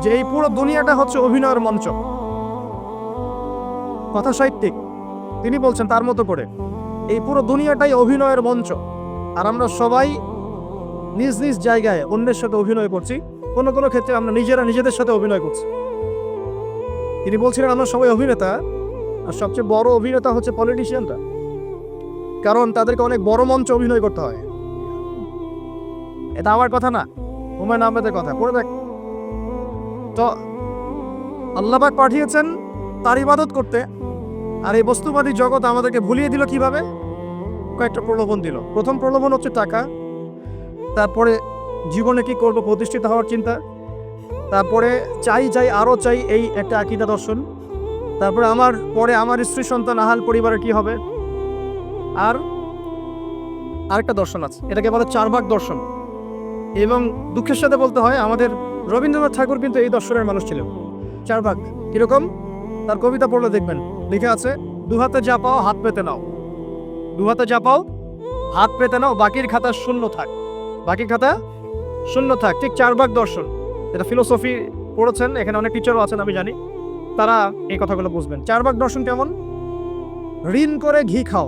যে এই পুরো দুনিয়াটা হচ্ছে অভিনয়ের মঞ্চ। কথা সাহিত্যিক তিনি বলছেন তার মতো করে এই পুরো দুনিয়াটাই অভিনয়ের মঞ্চ, আর আমরা সবাই নিজ নিজ জায়গায় অন্যের সাথে অভিনয় করছি। কোনো কোনো ক্ষেত্রে আমরা নিজেরা নিজেদের সাথে অভিনয় করছি। তিনি বলছিলেন আমরা সবাই অভিনেতা, আর সবচেয়ে বড় অভিনেতা হচ্ছে পলিটিশিয়ানরা, কারণ তাদেরকে অনেক বড় মঞ্চে অভিনয় করতে হয়। এটা আমার কথা না, হুমায়ুন আহমেদের কথা, পড়ে দেখ। তো আল্লাহ পাক পাঠিয়েছেন তার ইবাদত করতে, আর এই বস্তুবাদী জগৎ আমাদেরকে ভুলিয়ে দিল কিভাবে? কয়েকটা প্রলোভন দিল। প্রথম প্রলোভন হচ্ছে টাকা, তারপরে জীবনে কি করবো প্রতিষ্ঠিত হওয়ার চিন্তা, তারপরে চাই চাই আরও চাই এই একটা আকীদা দর্শন, তারপরে আমার স্ত্রী সন্তান আহাল পরিবারের কি হবে, আর আরেকটা দর্শন আছে, এটাকে বলে চারবাক দর্শন। এবং দুঃখের সাথে বলতে হয় আমাদের রবীন্দ্রনাথ ঠাকুর কিন্তু এই দর্শনের মানুষ ছিলেন। চারবাক কিরকম? তার কবিতা পড়লে দেখবেন লিখে আছে, দুহাতে যা পাও হাত পেতে নাও, দুহাতে যা পাও হাত পেতে নাও, বাকির খাতা শূন্য থাক, বাকির খাতা শূন্য থাক। ঠিক চারবাক দর্শন, এটা ফিলোসফি পড়েছেন, এখানে অনেক টিচারও আছেন আমি জানি, তারা এই কথাগুলো বুঝবেন। চারবাক দর্শন কেমন? ঋণ করে ঘি খাও,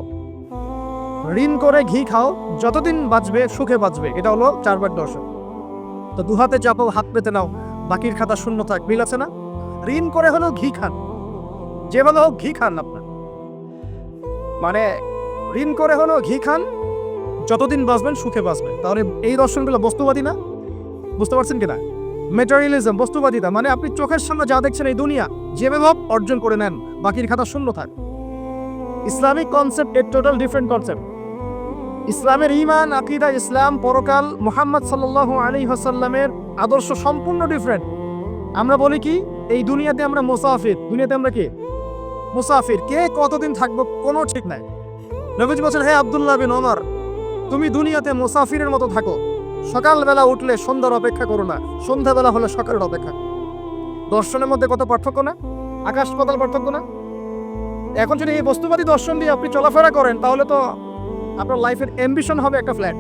ঋণ করে ঘি খাও, যতদিন বাঁচবে সুখে বাঁচবে, এটা হলো চারবাক দর্শন। তো দুহাতে চাপাও হাত পেতে নাও, বাকির খাতা শূন্য থাক, মিল আছে না? ঋণ করে হলেও ঘি খান, যেভাবে হোক ঘি খান আপনার, মানে ঋণ করে হলেও ঘি খান, যতদিন বাঁচবেন সুখে বাঁচবেন। তাহলে এই দর্শনগুলো বস্তুবাদী না? বুঝতে পারছেন কিনা? ম্যাটেরিয়ালিজম, বস্তুবাদিতা, মানে আপনি চোখের সামনে যা দেখছেন এই দুনিয়া, যেভাবে হোক অর্জন করে নেন, বাকির খাতা শূন্য থাক। ইসলামিক কনসেপ্ট এর টোটাল ডিফারেন্ট কনসেপ্ট। ইসলামের ঈমান, আকীদা, ইসলাম, পরকাল, মুহাম্মদ সাল্লাল্লাহু আলাইহি ওয়াসাল্লামের আদর্শ সম্পূর্ণ ডিফারেন্ট। আমরা বলি কি, এই দুনিয়াতে আমরা মুসাফির, দুনিয়াতে আমরা কি মুসাফির, কে কতদিন থাকবো কোনো ঠিক নাই। নবীজি বলছেন, হে আব্দুল্লাহ বিন ওমর, তুমি দুনিয়াতে মুসাফিরের মতো থাকো, সকালবেলা উঠলে সন্ধ্যার অপেক্ষা করো না, সন্ধ্যাবেলা হলে সকালের অপেক্ষা। দর্শনের মধ্যে কত পার্থক্য না, আকাশ পাতাল পার্থক্য না? এখন যদি এই বস্তুবাদী দর্শন দিয়ে আপনি চলাফেরা করেন, তাহলে তো আপনার লাইফের অ্যাম্বিশন হবে একটা ফ্ল্যাট,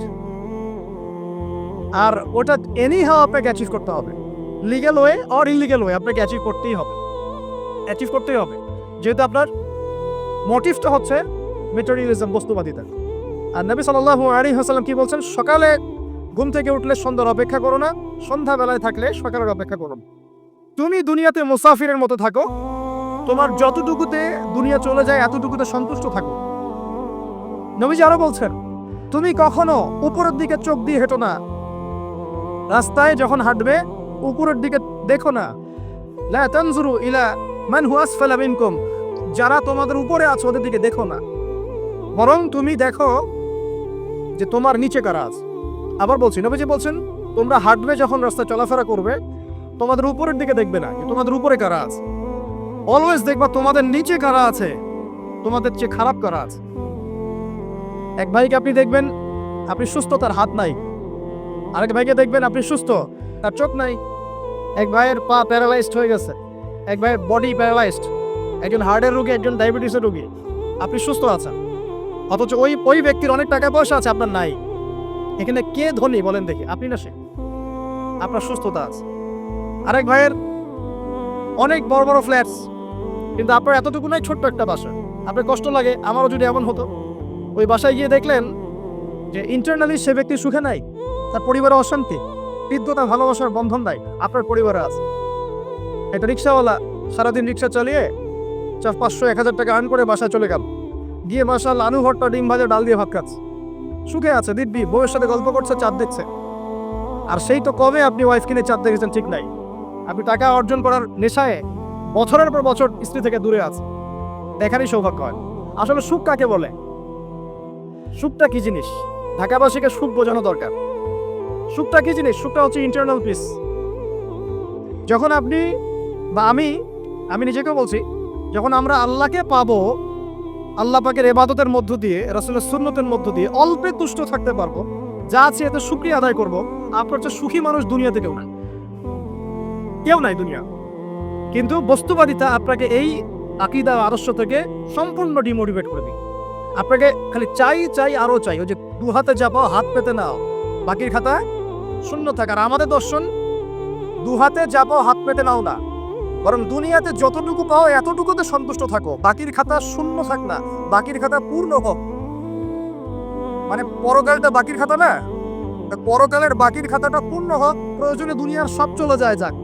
আর ওটা এনি হাও আপনাকে অ্যাচিভ করতে হবে, legal way or illegal way, আপনাকে অ্যাচিভ করতেই হবে, অ্যাচিভ করতেই হবে, যেহেতু আপনার মোটিভটা হচ্ছে ম্যাটেরিয়ালিজম, বস্তুবাদিতা। আর নবী সাল্লাল্লাহু আলাইহি ওয়াসাল্লাম কি বলছেন? সকালে ঘুম থেকে উঠলে সন্ধ্যার অপেক্ষা করো না, সন্ধ্যাবেলায় থাকলে সকালের অপেক্ষা করো। তুমি দুনিয়াতে মুসাফিরের মতো থাকো, তোমার যতটুকুতে দুনিয়া চলে যায় এতটুকুতে সন্তুষ্ট থাকো। নবীজি আরো বলছেন, তুমি কখনো উপরের দিকে চোখ দিয়ে হেঁটো না, রাস্তায় যখন হাঁটবে উপরের দিকে দেখো না। লা তানজুরু ইলা মান হুয়া আসফালা মিনকুম, যারা তোমাদের উপরে আছে ওদের দিকে দেখো না, বরং তুমি দেখো যে তোমার নিচে কারা আছে। আবার বলছি, নবীজি বলছেন, তোমরা হাঁটবে যখন রাস্তায় চলাফেরা করবে, তোমাদের উপরের দিকে দেখবে না তোমাদের উপরে কারা আছে, অলওয়েজ দেখবা তোমাদের নিচে কারা আছে, তোমাদের চেয়ে খারাপ কারা আছে। এক ভাইকে আপনি দেখবেন আপনি সুস্থ, তার হাত নাই। আরেক ভাইকে দেখবেন আপনি সুস্থ, তার চোখ নাই। এক ভাইয়ের পা প্যারালাইজড হয়ে গেছে, এক ভাইয়ের বডি প্যারালাইজড, একজন হার্টের রোগী, একজন ডায়াবেটিসের রোগী। আপনি সুস্থ আছেন, অথচ ওই ব্যক্তির অনেক টাকা পয়সা আছে, আপনার নাই। এখানে কে ধনী বলেন দেখি, আপনি না সে? আপনার সুস্থতা আছে। আরেক ভাইয়ের অনেক বড় বড় ফ্ল্যাটস, কিন্তু আপনার এতটুকু নাই, ছোট্ট একটা বাসা। আপনার কষ্ট লাগে, আমারও যদি এমন হতো। ওই বাসায় গিয়ে দেখলেন যে ইন্টারনালি সে ব্যক্তি সুখে নাই, তার পরিবারে অশান্তি, হৃদ্যতা, ভালোবাসার বন্ধন নাই, আপনার পরিবারে আছে। একটা রিক্সাওয়ালা সারাদিন রিক্সা চালিয়ে 500-1000 টাকা আর্ন করে বাসায় চলে গেল, গিয়ে মাশাআল্লাহ আলু ভর্তা, ডিম ভাজা, ডাল দিয়ে ভাত খাচ্ছে, সুখে আছে, দিব্যি বউয়ের সাথে গল্প করছে, চাঁদ দেখছে। আর সেই তো কবে আপনি ওয়াইফ কিনে চাঁদ দেখেছেন ঠিক নাই। আপনি টাকা অর্জন করার নেশায় বছরের পর বছর স্ত্রী থেকে দূরে আছে, দেখারই সৌভাগ্য হয়। আসলে সুখ কাকে বলে? সুখটা কি জিনিস? ঢাকাবাসীকে সুখ বোঝানো দরকার। সুখটা কি জিনিস? সুখটা হচ্ছে ইন্টারনাল পিস। যখন আপনি বা আমি নিজেকেও বলছি, যখন আমরা আল্লাহকে পাবো, আল্লাহ পাকের ইবাদতের মধ্য দিয়ে, রাসূলের সুন্নতের মধ্য দিয়ে অল্পে তুষ্ট থাকতে পারবো, যা আছে এতে শুকরিয়া আদায় করবো, আপনার হচ্ছে সুখী মানুষ দুনিয়াতে কেউ নাই দুনিয়া। কিন্তু বস্তুবাদিতা আপনাকে এই আকীদা আদর্শ থেকে সম্পূর্ণ ডিমোটিভেট করে দিবে। আপনাকে খালি চাই আরো চাই, ওই যে দু হাতে যা পাও হাত পেতে নাও, বাকির খাতা শূন্য থাকার। আমাদের দর্শন দুহাতে যাবো হাত পেতে নাও না, বরং দুনিয়াতে যতটুকু পাও এতটুকুতে সন্তুষ্ট থাকো, বাকির খাতা শূন্য থাক না, বাকির খাতা পূর্ণ হোক। মানে পরকালটা বাকির খাতা না, পরকালের বাকির খাতাটা পূর্ণ হোক। প্রয়োজনে দুনিয়ার সব চলে যায় যাক,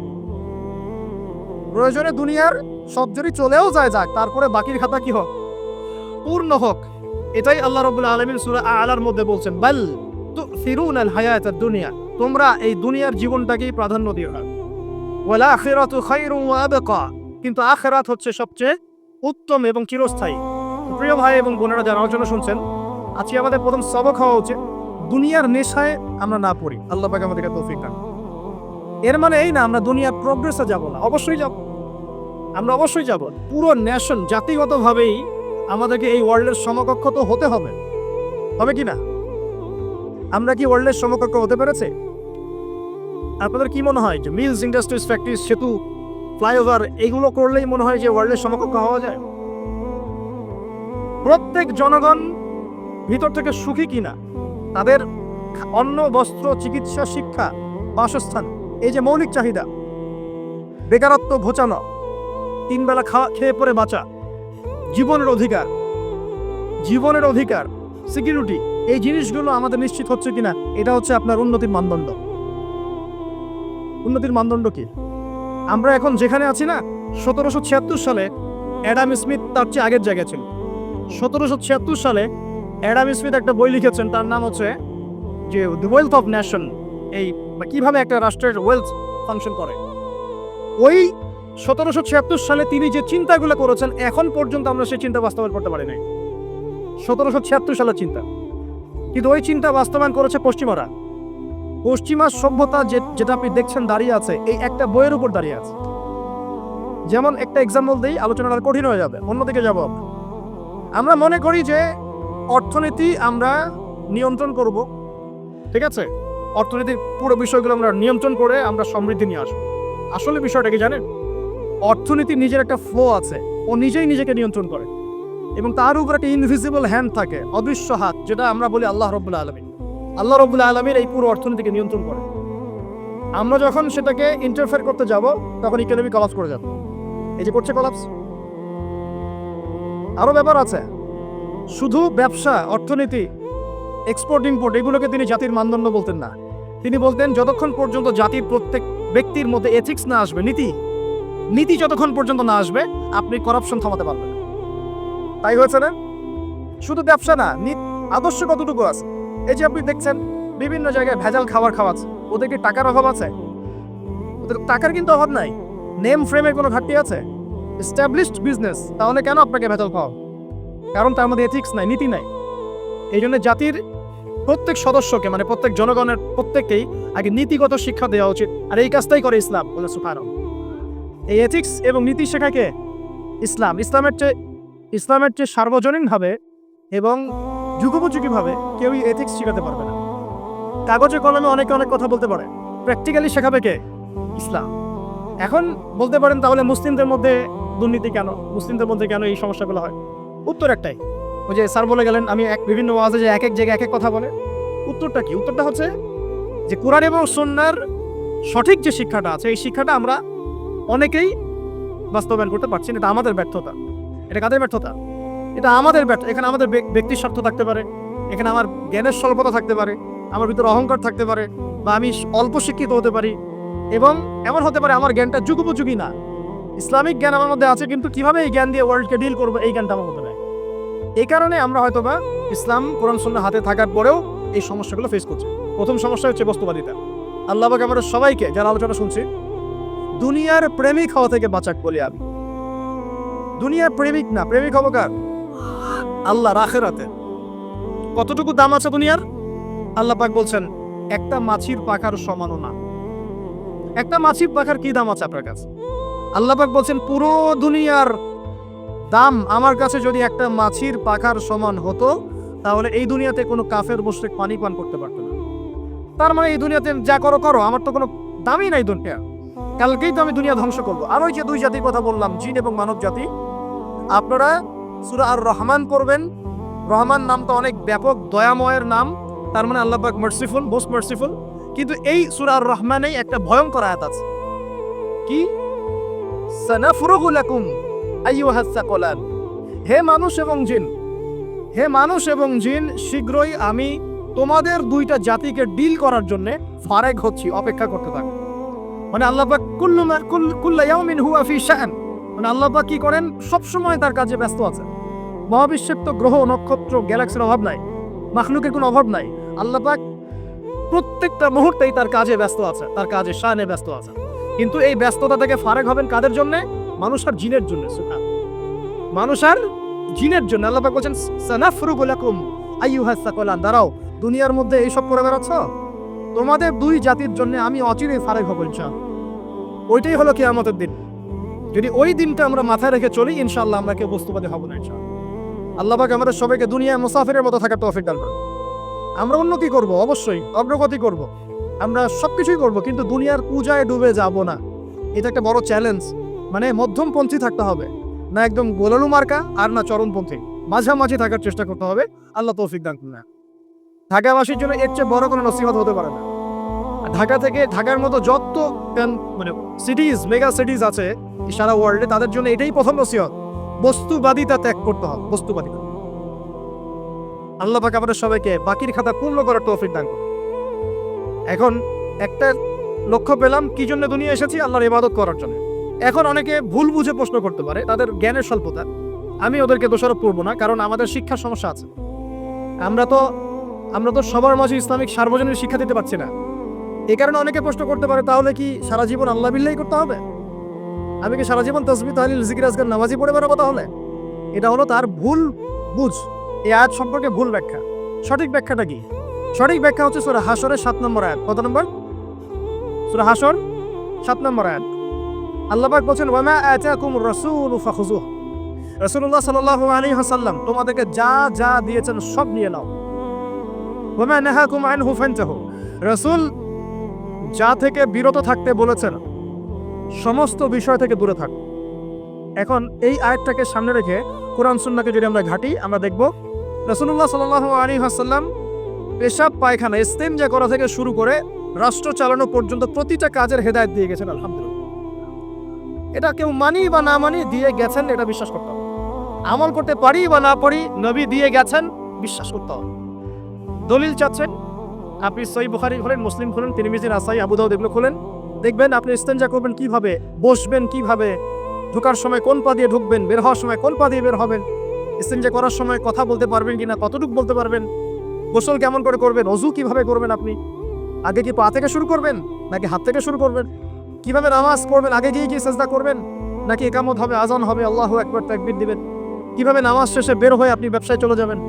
প্রয়োজনে দুনিয়ার সব যদি চলেও যায় যাক, তারপরে বাকির খাতা কি হোক, পূর্ণ হোক। এটাই আল্লাহ রাব্বুল আলামিন সূরা আ'লার মধ্যে বলছেন, বাল তুসিরুনাল হায়াতাদ দুনিয়া, তোমরা এই দুনিয়ার জীবনটাকেই প্রাধান্য দিও না, ওয়াল আখিরাতু খায়রুন ওয়া আবকা, কিন্তু আখিরাত হচ্ছে সবচেয়ে উত্তম এবং চিরস্থায়ী। প্রিয় ভাই এবং বোনেরা যারা আলোচনা শুনছেন, আজকে আমাদের প্রথম সবক হওয়া উচিত দুনিয়ার নেশায় আমরা না পড়ি। আল্লাহ পাক আমাদেরকে তৌফিক দান। এর মানে এই না আমরা দুনিয়ার প্রোগ্রেসে যাব না, অবশ্যই যাব, আমরা অবশ্যই যাব। পুরো নেশন জাতিগতভাবেই আমাদেরকে এই ওয়ার্ল্ডের সমকক্ষ তো হতে হবে, হবে কি না? আমরা কি ওয়ার্ল্ডের সমকক্ষ হতে পেরেছে? আপনাদের কি মনে হয় যে মিলস, ইন্ডাস্ট্রিজ, ফ্যাক্টরিজ, সেতু, ফ্লাইওভার এগুলো করলেই মনে হয় যে ওয়ার্ল্ডের সমকক্ষ হওয়া যায়? প্রত্যেক জনগণ ভিতর থেকে সুখী কিনা, তাদের অন্ন, বস্ত্র, চিকিৎসা, শিক্ষা, বাসস্থান, এই যে মৌলিক চাহিদা, বেকারত্ব ঘোচানো, তিন বেলা খেয়ে পরে বাঁচা, জীবনের অধিকার, জীবনের অধিকার, সিকিউরিটি, এই জিনিসগুলো আমাদের নিশ্চিত হচ্ছে কিনা, এটা হচ্ছে আপনার উন্নতির মানদণ্ড। উন্নতির মানদণ্ড কি? আমরা এখন যেখানে আছি না, 1776 সালে অ্যাডাম স্মিথ তার চেয়ে আগের জায়গায় ছিল। 1776 সালে অ্যাডাম স্মিথ একটা বই লিখেছেন, তার নাম হচ্ছে যে দ্য ওয়েলথ অফ নেশন, এই কিভাবে একটা রাষ্ট্রের ওয়েলথ ফাংশন করে। ওই 1776 সালে তিনি যে চিন্তাগুলো করেছেন, এখন পর্যন্ত আমরা সেই চিন্তা বাস্তবায়ন করতে পারি নাই। 1776 সালের চিন্তা, কিন্তু ওই চিন্তা বাস্তবায়ন করেছে পশ্চিমারা। পশ্চিমা সভ্যতা যেটা আপনি দেখছেন দাঁড়িয়ে আছে, এই একটা বইয়ের উপর দাঁড়িয়ে আছে। যেমন একটা এক্সাম্পল দিই, আলোচনাটা কঠিন হয়ে যাবে, অন্যদিকে যাব। আমরা মনে করি যে অর্থনীতি আমরা নিয়ন্ত্রণ করব, ঠিক আছে, অর্থনীতির পুরো বিষয়গুলো আমরা নিয়ন্ত্রণ করে আমরা সমৃদ্ধি নিয়ে আসবো। আসলে বিষয়টা কি জানেন? অর্থনীতির নিজের একটা ফ্লো আছে, ও নিজেই নিজেকে নিয়ন্ত্রণ করে, এবং তার উপর একটা ইনভিজিবল হ্যান্ড থাকে, অদৃশ্য হাত, যেটা আমরা বলি আল্লাহ রাব্বুল আলামিন। আল্লাহ রাব্বুল আলামিন এই পুরো অর্থনীতিকে নিয়ন্ত্রণ করে। আমরা যখন সেটাকে ইন্টারফেয়ার করতে যাব, তখন ইকোনমি কলাপস করে যাবে। এই যে করছে কলাপস। আরো ব্যাপার আছে, শুধু ব্যবসা, অর্থনীতি, এক্সপোর্ট ইম্পোর্ট, এগুলোকে তিনি জাতির মানদণ্ড বলতেন না। তিনি বলতেন যতক্ষণ পর্যন্ত জাতির প্রত্যেক ব্যক্তির মধ্যে এথিক্স না আসবে, নীতি যতক্ষণ পর্যন্ত না আসবে, আপনি করাপশন থামাতে পারবেন না। তাই হয়েছে না? শুধু ব্যবসা না, আদর্শ কতটুকু আছে? এই যে আপনি দেখছেন বিভিন্ন জায়গায় ভেজাল খাবার খাওয়াচ্ছে, ওদের কি টাকার অভাব আছে? ওদের টাকার কিন্তু অভাব নাই। নেম ফ্রেমের কোনো ঘাটতি আছে? এস্টাবলিশড বিজনেস, তাহলে কেন আপনাকে ভেজাল খাওয়া? কারণ তার মধ্যে এথিক্স নাই, নীতি নাই। এই জন্য জাতির প্রত্যেক সদস্যকে, মানে প্রত্যেক জনগণের প্রত্যেককেই আগে নীতিগত শিক্ষা দেওয়া উচিত। আর এই কাজটাই করে ইসলাম। সুবহানাল্লাহ। এই এথিক্স এবং নীতি শেখাকে ইসলাম। ইসলামের চেয়ে সার্বজনীনভাবে এবং যুগোপযোগীভাবে কেউই এথিক্স শেখাতে পারবে না। কাগজে কলমে অনেকে অনেক কথা বলতে পারে, প্র্যাকটিক্যালি শেখাবে কে? ইসলাম। এখন বলতে পারেন তাহলে মুসলিমদের মধ্যে দুর্নীতি কেন, মুসলিমদের মধ্যে কেন এই সমস্যাগুলো হয়? উত্তর একটাই, ওই যে স্যার বলে গেলেন, আমি বিভিন্ন ওয়াজে যে এক এক জায়গায় এক এক কথা বলে। উত্তরটা কি? উত্তরটা হচ্ছে যে কুরআন এবং সুন্নাহর সঠিক যে শিক্ষাটা আছে, এই শিক্ষাটা আমরা অনেকেই বাস্তবায়ন করতে পারছি না। এটা আমাদের ব্যর্থতা। এটা কাদের ব্যর্থতা? এটা আমাদের ব্যর্থ। এখানে আমাদের ব্যক্তির স্বার্থ থাকতে পারে, এখানে আমার জ্ঞানের স্বল্পতা থাকতে পারে, আমার ভিতরে অহংকার থাকতে পারে, বা আমি অল্প শিক্ষিত হতে পারি, এবং এমন হতে পারে আমার জ্ঞানটা যুগোপযোগী না। ইসলামিক জ্ঞান আমার মধ্যে আছে, কিন্তু কিভাবে এই জ্ঞান দিয়ে ওয়ার্ল্ডকে ডিল করবো, এই জ্ঞানটা আমার মধ্যে নেই। এই কারণে আমরা হয়তোবা ইসলাম, কোরআন সুন্নাহ হাতে থাকার পরেও এই সমস্যাগুলো ফেস করছি। প্রথম সমস্যা হচ্ছে বস্তুবাদিতা। আল্লাহ পাক আমাদের সবাইকে, যারা আলোচনা শুনছি, দুনিয়ার প্রেমিক হওয়া থেকে বাঁচাক বলি আমি। দুনিয়ার প্রেমিক না, প্রেমিক হবো কার? আল্লাহর, আখিরাতের। কতটুকু দাম আছে দুনিয়ার? আল্লাহ পাক বলছেন একটা মাছির পাখার সমানও না। একটা মাছির পাখার কি দাম আছে আপনার কাছে? আল্লাহ পাক বলছেন পুরো দুনিয়ার দাম আমার কাছে যদি একটা মাছির পাখার সমান হতো, তাহলে এই দুনিয়াতে কোনো কাফের মুশরিক পানি পান করতে পারতো না। তার মানে এই দুনিয়াতে যা করো করো, আমার তো কোনো দামই নাই দুনিয়া। কালকেই তো আমি দুনিয়া ধ্বংস করবো। আর ওই যে দুই জাতির কথা বললাম, জিন এবং মানব জাতি, আপনারা সূরা আর রহমান পড়বেন। রহমান নামটা অনেক ব্যাপক, দয়াময়ের নাম, তার মানে আল্লাহ পাক মার্সিফুল, মোস্ট মার্সিফুল। কিন্তু এই সূরা আর রহমানেই একটা ভয়ঙ্কর আয়াত আছে, কি সানাফরুগু লাকুম আইয়ুহাস সাকলান, হে মানুষ এবং জিন, হে মানুষ এবং জিন, শীঘ্রই আমি তোমাদের দুইটা জাতিকে ডিল করার জন্য ফারেক হচ্ছি, অপেক্ষা করতে থাকো। মানে আল্লাহ পাক কুল্লা ইয়াউমিন হুয়া ফি শাআন, মানে আল্লাহ পাক কি করেন, সবসময় তার কাজে ব্যস্ত আছেন। মহাবিশ্বের তো গ্রহ নক্ষত্র গ্যালাক্সির অভাব নাই, মাখলুকের কোনো অভাব নাই। আল্লাহ পাক প্রত্যেকটা মুহূর্তেই তার কাজে ব্যস্ত আছে, তার কাজে শানে ব্যস্ত আছে। কিন্তু এই ব্যস্ততা থেকে ফারেক হবেন কাদের জন্য? মানুষ আর জিনের জন্য। মানুষ আর জিনের জন্য আল্লাহ পাক বলেন সানাফরুগু লাকুম আইয়ুহাস সাকলান, দাঁড়াও, দুনিয়ার মধ্যে এইসব করে বেড়াচ্ছ, তোমাদের দুই জাতির জন্য আমি অচিরেই ফারেক হব ইনশাআল্লাহ। ওইটাই হলো কিয়ামতের দিন। যদি ওই দিনটা আমরা মাথায় রেখে চলি, ইনশাআল্লাহ আমরা কেউ বস্তুবাদী হব না ইনশাআল্লাহ। আল্লাহ পাক আমাদের সবাইকে দুনিয়ায় মুসাফিরের মতো থাকার তৌফিক দান করুন। আমরা উন্নতি করব, অবশ্যই অগ্রগতি করব, আমরা সবকিছুই করব, কিন্তু দুনিয়ার পূজায় ডুবে যাব না। এটা একটা বড় চ্যালেঞ্জ। মানে মধ্যমপন্থী থাকতে হবে, না একদম গোলালু মার্কা আর না চরমপন্থী, মাঝামাঝি থাকার চেষ্টা করতে হবে। আল্লাহ তৌফিক দান করুন। ঢাকাবাসীর জন্য এর চেয়ে বড় কোনো নসিহত হতে পারে না। ঢাকা থেকে, ঢাকার মতো যত মানে সিটিজ, মেগা সিটিজ আছে সারা ওয়ার্ল্ডে, তাদের জন্য এটাই প্রথম নসিহত, বস্তুবাদিতা ত্যাগ করতে হবে, বস্তুবাদিতা। আল্লাহ পাক আমাদের সবাইকে বাকির খাতা পূর্ণ করার তৌফিক দান করুন। এখন একটা লক্ষ্য পেলাম, কি জন্য দুনিয়া এসেছি? আল্লাহর ইবাদত করার জন্য। এখন অনেকে ভুল বুঝে প্রশ্ন করতে পারে, তাদের জ্ঞানের স্বল্পতা। আমি ওদেরকে দোষারোপ করবো না, কারণ আমাদের শিক্ষার সমস্যা আছে। আমরা তো সবার মাঝে ইসলামিক সার্বজনীন শিক্ষা দিতে পারছি না। এই কারণে অনেকে প্রশ্ন করতে পারে, তাহলে কি সারা জীবন আল্লাহ বিল্লাহি করতে হবে? আমি কি সারা জীবন তাসবিহ তাহলিল জিকির আজকার নামাজি পড়ে বেড়াবো? তাহলে এটা হলো তার ভুল বুঝ। এই আয়াত সম্পর্কে ভুল ব্যাখ্যা। সঠিক ব্যাখ্যাটা কি? সঠিক ব্যাখ্যা হচ্ছে সূরা হাশরের 7 নম্বর আয়াত। কত নম্বর? সূরা হাশর 7 নম্বর আয়াত। আল্লাহ পাক বলেন, ওয়া মা আতাকুমুর রাসূলু ফাখুযুহু, রাসূলুল্লাহ সাল্লাল্লাহু আলাইহি ওয়াসাল্লাম তোমাদেরকে যা যা দিয়েছেন সব নিয়ে নাও। ওয়া মা নাহাকুম আনহু ফান্তাহু, রাসূল যা থেকে বিরত থাকতে বলেছেন সমস্ত বিষয় থেকে দূরে থাক। এখন এই আয়াতটাকে সামনে রেখে কোরআন সুন্নাহকে যদি আমরা ঘাঁটি, আমরা দেখব রাসূলুল্লাহ সাল্লাল্লাহু আলাইহি ওয়াসাল্লাম পেশাব পায়খানা ইস্তেঞ্জা করা থেকে শুরু করে রাষ্ট্র চালানো পর্যন্ত প্রতিটা কাজের হেদায়েত দিয়ে গেছেন। আলহামদুলিল্লাহ, এটা কেউ মানি বা না মানি দিয়ে গেছেন, এটা বিশ্বাস করতে হবে। আমল করতে পারি বা না পারি, নবী দিয়ে গেছেন, বিশ্বাস করতে হবে। দলিল চাচ্ছেন, আপনি সহিহ বুখারী খোলেন, মুসলিম খোলেন, তিরমিজি, নাসাই, আবু দাউদ এগুলো খোলেন, দেখবেন আপনি ইস্তেঞ্জা করবেন কিভাবে, বসবেন কিভাবে, ঢোকার সময় কোন পা দিয়ে ঢুকবেন, বের হওয়ার সময় কোন পা দিয়ে বের হবেন, ইস্তেঞ্জা করার সময় কথা বলতে পারবেন কিনা, কতটুকু বলতে পারবেন, গোসল কেমন করে করবেন, ওযু কিভাবে করবেন, আপনি আগে কি পা থেকে শুরু করবেন নাকি হাত থেকে শুরু করবেন, কিভাবে নামাজ পড়বেন, আগে গিয়ে কি সিজদা করবেন নাকি ইকামত হবে, আজান হবে, আল্লাহু আকবার তাকবীর দিবেন, কিভাবে নামাজ শেষে বের হয়ে আপনি ব্যবসায় চলে যাবেন,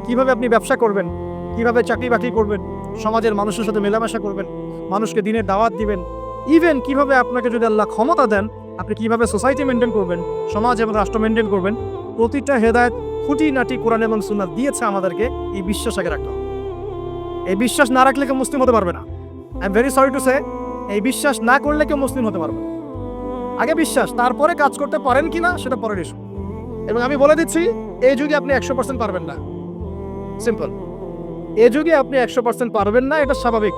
কিভাবে আপনি ব্যবসা করবেন, কিভাবে চাকরি বাকরি করবেন, সমাজের মানুষের সাথে মেলামেশা করবেন, মানুষকে দিনের দাওয়াত দিবেন, ইভেন কিভাবে আপনাকে যদি আল্লাহ ক্ষমতা দেন আপনি কিভাবে সোসাইটি মেনটেন করবেন, সমাজ এবং রাষ্ট্র মেনটেন করবেন, প্রতিটা হেদায়েত খুঁটিনাটি কোরআন এবং সুন্নাহ দিয়েছে আমাদেরকে। এই বিশ্বাস আগে রাখতে হবে। এই বিশ্বাস না রাখলে কেউ মুসলিম হতে পারবে না। I am very sorry to say, এই বিশ্বাস না করলে কেউ মুসলিম হতে পারবে না। আগে বিশ্বাস, তারপরে কাজ করতে পারেন কিনা সেটা পরের ইস্যু। এবং আমি বলে দিচ্ছি, এই যুগে আপনি 100% পারবেন না। সিম্পল, এই যুগে আপনি 100% পারবেন না, এটা স্বাভাবিক।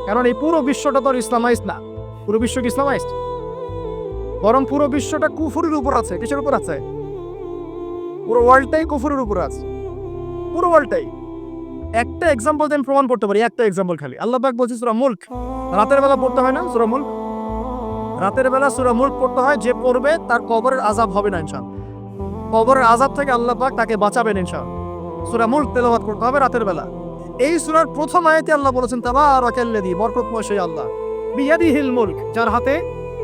কারণ এই পুরো বিশ্বটা তো ইসলামাইজড না। পুরো বিশ্ব কি ইসলামাইজড? বরং পুরো বিশ্বটা কুফরের উপর আছে। কিসের উপর আছে? পুরো ওয়ার্ল্ডটাই কুফরের উপর আছে, পুরো ওয়ার্ল্ডটাই। একটা এক্সাম্পল আমি প্রমাণ করতে পারি, একটা এক্সাম্পল খালি। আল্লাহ পাক বলছে সূরা মুলক, রাতের বেলা পড়তে হয় না সূরা মুলক? রাতের বেলা সূরা মুলক পড়তে হয়, যে পড়বে তার কবরের আযাব হবে না ইনশাআল্লাহ। কবরের আযাব থেকে আল্লাহ পাক তাকে বাঁচাবেন ইনশাআল্লাহ। সূরা মুলক তেলাওয়াত করতে হবে রাতের বেলা। এই সূরার প্রথম আয়াতে আল্লাহ বলেছেন তাবারাকাল্লাযী, বরকতময় সেই আল্লাহ, বিয়াদিহিল মুলক, যার হাতে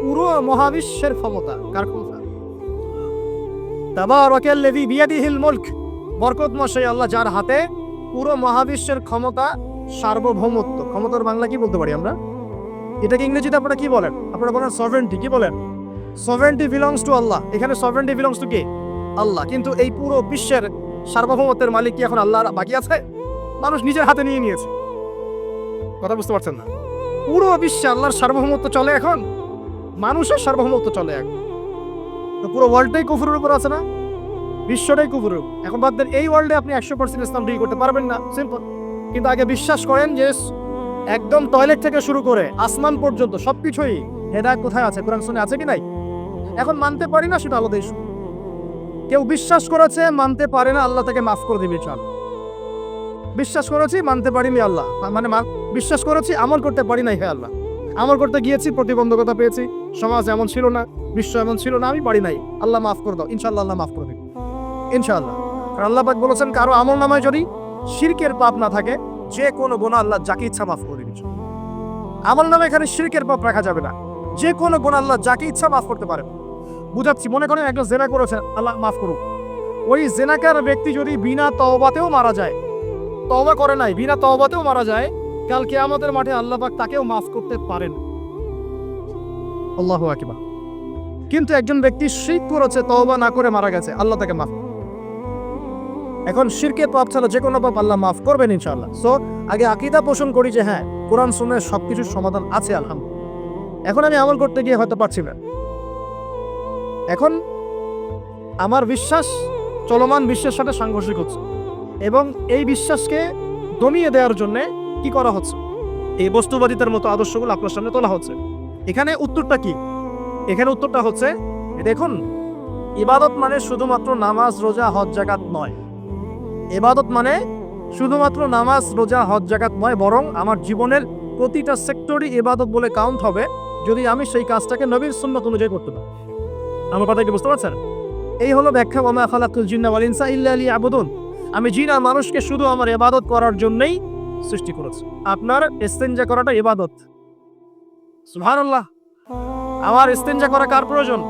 পুরো মহাবিশ্বের ক্ষমতা। কার ক্ষমতা? তাবারাকাল্লাযী বিয়াদিহিল মুলক, বরকতময় সেই আল্লাহ যার হাতে পুরো মহাবিশ্বের ক্ষমতা, সার্বভৌমত্ব। ক্ষমতার বাংলা কি বলতে পারি আমরা? এটাকে ইংরেজিতে আপনারা কি বলেন? আপনারা বলেন সভারেন্টি। কি বলেন? সভারেন্টি বিলংস টু আল্লাহ। এখানে সভারেন্টি বিলংস টু কে? আল্লাহ। কিন্তু এই পুরো বিশ্বের সার্বভৌমত্বের মালিক কি এখন আল্লাহ বাকি আছে? মানুষ নিজের হাতে নিয়ে নিয়েছে। কথা বুঝতে পারছেন না? পুরো বিশ্বে আল্লাহর সার্বভৌমত্ব চলে এখন, মানুষের সার্বভৌমত্ব চলে এখন। তো পুরো ওয়ার্ল্ডটাই কুফরের উপর আছে না? বিশ্বটাই কুফরের উপর। এখন বাদ দেন, এই ওয়ার্ল্ডে আপনি 100% ইসলাম ডিগ্রি করতে পারবেন না, সিম্পল। কিন্তু আগে বিশ্বাস করেন যে একদম টয়লেট থেকে শুরু করে আসমান পর্যন্ত সবকিছুই হেদায়েত কোথায় আছে? কোরআন সুন্নাহ আছে কি নাই? এখন মানতে পারি না, সেটা আলাদা ইস্যু। কেউ বিশ্বাস করেছে, মানতে পারে না, আল্লাহ তাকে মাফ করে দিবে। চল, বিশ্বাস করেছি, মানতে পারিনি, আল্লাহ মানে বিশ্বাস করেছি, আমল করতে পারি নাই, হে আল্লাহ আমল করতে গিয়েছি, প্রতিবন্ধকতা পেয়েছি, সমাজ এমন ছিল না, বিশ্ব এমন ছিল না, আমি পারি নাই, আল্লাহ মাফ করে দাও। ইনশাআল্লাহ আল্লাহ মাফ করে দিবে, ইনশাআল্লাহ। কারণ আল্লাহ পাক বলেছেন, কারো আমল নামায় যদি শিরকের পাপ না থাকে, যে কোনো গুনাহ আল্লাহ যাকে ইচ্ছা মাফ করে দিবে। আমল নামে এখানে শিরকের পাপ রাখা যাবে না, যে কোনো গুনাহ আল্লাহ যাকে ইচ্ছা মাফ করতে পারে। বুঝাচ্ছি, মনে করেন একটা জেনা করেছেন, আল্লাহ মাফ করুক। ওই জেনাকার ব্যক্তি যদি বিনা তওবাতেও মারা যায়, তওবা করে নাই, বিনা তওবাতেও মারা যায়, কাল কিয়ামতের মাঠে আল্লাহ পাক তাকেও মাফ করতে পারেন। আল্লাহু আকবার। কিন্তু একজন ব্যক্তি শিরক করেছে, তওবা না করে মারা গেছে, আল্লাহ তাকে মাফ। এখন শিরকের পাপ ছাড়া যে কোনো পাপ আল্লাহ মাফ করবেন ইনশাআল্লাহ। সো আগে আকীদা পোষণ করি যে হ্যাঁ, কোরআন সুন্নাহর সবকিছুর সমাধান আছে আলহামদুলিল্লাহ। এখন আমি আমল করতে গিয়ে হয়তো পারছি না, এখন আমার বিশ্বাস চলমান বিশ্বের সাথে সাংঘর্ষিক হচ্ছে, এবং এই বিশ্বাসকে দমিয়ে দেওয়ার জন্য কি করা হচ্ছে? এই বস্তুবাদিতার মতো আদর্শগুলো আপনার সামনে তোলা হচ্ছে। এখানে উত্তরটা কি? এখানে উত্তরটা হচ্ছে, দেখুন, ইবাদত মানে শুধুমাত্র নামাজ, রোজা, হজ, যাকাত নয়। ইবাদত মানে শুধুমাত্র নামাজ, রোজা, হজ, যাকাত নয়, বরং আমার জীবনের প্রতিটা সেক্টরই ইবাদত বলে কাউন্ট হবে যদি আমি সেই কাজটাকে নবীর সুন্নাত অনুযায়ী করতে পারি। আমার কথা কি বুঝতে পারছেন? এই হলো ব্যাখ্যা, ওয়া মা খালাকতুল জিন্না ওয়াল ইনসা ইল্লা লিয়াবুদুন। আমি জিন আর মানুষকে শুধু আমার ইবাদত করার জন্যই সৃষ্টি করেছি। আপনার ইস্তেনজা করাটা ইবাদত। সুবহানাল্লাহ। আমার ইস্তেনজা করা কার প্রয়োজন?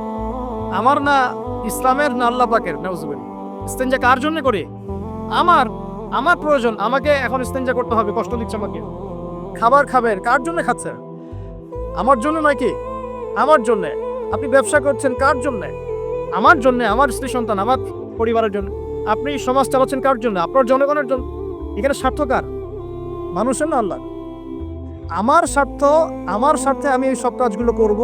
আমার না ইসলামের, না আল্লাহ পাকের? নাউজুবিল্লাহ। ইস্তেনজা কার জন্য করি? আমার প্রয়োজন। আমাকে এখন ইস্তেনজা করতে হবে, কষ্ট দিচ্ছে আমাকে। খাবার খাবেন, কার জন্য খাচ্ছেন? আমার জন্য নয় কি? আমার জন্য। আপনি ব্যবসা করছেন, কার জন্য? আমার জন্য, আমার স্ত্রী সন্তান, আমার পরিবারের জন্য। আপনি সমাজ চালাচ্ছেন কার জন্য? আপনার জনগণের জন্য। এখানে স্বার্থ কার? মানুষের না আল্লাহ? আমার স্বার্থ, আমার স্বার্থে আমি এই সব কাজগুলো করব,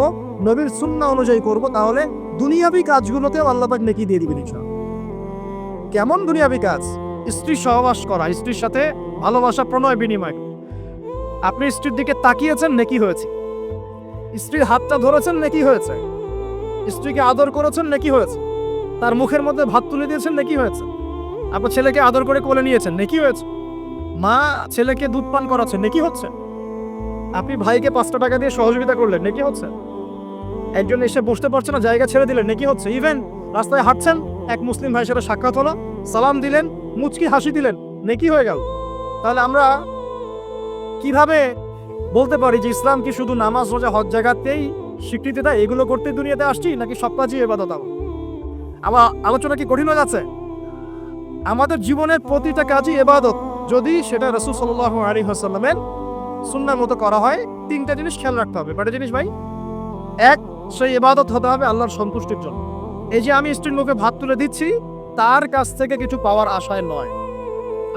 নবীর সুন্নাহ অনুযায়ী করব, তাহলে দুনিয়াবি কাজগুলোতেও আল্লাহ পাক নেকি দিয়ে দিবেন ইনশাআল্লাহ। কেমন দুনিয়াবি কাজ? স্ত্রী সহবাস করা, স্ত্রীর সাথে ভালোবাসা, প্রণয় বিনিময়। আপনি স্ত্রীর দিকে তাকিয়েছেন, নেকি হয়েছে। স্ত্রীর হাতটা ধরেছেন, নেকি হয়েছে। স্ত্রীকে আদর করেছেন, নেকি হয়েছে। তার মুখের মধ্যে ভাত তুলে দিয়েছেন, নেকি হয়েছে। আপনার ছেলেকে আদর করে কোলে নিয়েছেন, নেকি হয়েছে। মা ছেলেকে দুধ পান করাচ্ছে, নেকি হচ্ছে। আপনি ভাইকে 5টা টাকা দিয়ে সহযোগিতা করলেন, নেকি হচ্ছে। একজন এসে বসতে পারছে না, জায়গা ছেড়ে দিলেন, নেকি হচ্ছে। ইভেন রাস্তায় হাঁটছেন, এক মুসলিম ভাইয়ের সাথে সাক্ষাৎ হলো, সালাম দিলেন, মুচকি হাসি দিলেন, নেকি হয়ে গেল। তাহলে আমরা কিভাবে বলতে পারি যে ইসলাম কি শুধু নামাজ, রোজা, হজ, যাকাতেই স্বীকৃতি দেয়? এগুলো করতে দুনিয়াতে আসছি, নাকি সব কাজই ইবাদত? আমার আলোচনা কি কঠিন হয়ে যাচ্ছে? আমাদের জীবনের প্রতিটা কাজই ইবাদত, যদি সেটা রাসূল সাল্লাল্লাহু আলাইহি ওয়াসাল্লামের সুন্নাহর মতো করা হয়। 3টা জিনিস খেয়াল রাখতে হবে। কয়টা জিনিস ভাই? এক, সেই ইবাদত হতে হবে আল্লাহর সন্তুষ্টির জন্য। এই যে আমি স্ত্রীর মুখে ভাত তুলে দিচ্ছি, তার কাছ থেকে কিছু পাওয়ার আশায় নয়,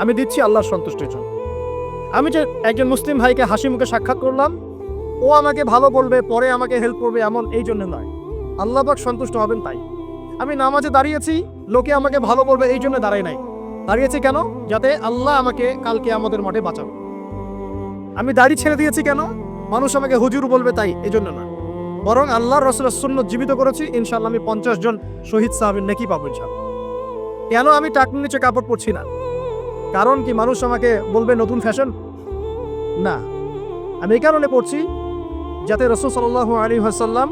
আমি দিচ্ছি আল্লাহর সন্তুষ্টির জন্য। আমি যে একজন মুসলিম ভাইকে হাসি মুখে সাক্ষাৎ করলাম, ও আমাকে ভালো বলবে, পরে আমাকে হেল্প করবে, এমন এই জন্য নয়, আল্লাহ পাক সন্তুষ্ট হবেন তাই। আমি নামাজে দাঁড়িয়েছি, লোকে আমাকে ভালো বলবে এই জন্য দাঁড়াই নাই। দাঁড়িয়েছি কেন? যাতে আল্লাহ আমাকে কালকে আমাদের মাঠে বাঁচাবে। আমি দাড়ি ছেড়ে দিয়েছি কেন? মানুষ আমাকে হুজুর বলবে তাই, এই জন্য না, বরং আল্লাহর রাসূলের সুন্নাত জীবিত করেছি, ইনশাআল্লাহ আমি 50 জন শহীদ সাহাবীর নেকি পাবো ইনশাআল্লাহ। কেন আমি টাকনুর নিচে কাপড় পরছি না? কারণ কি মানুষ আমাকে বলবে নতুন ফ্যাশন? না, আমি এই কারণে পড়ছি যাতে রাসূল সাল্লাল্লাহু আলাইহি ওয়াসাল্লাম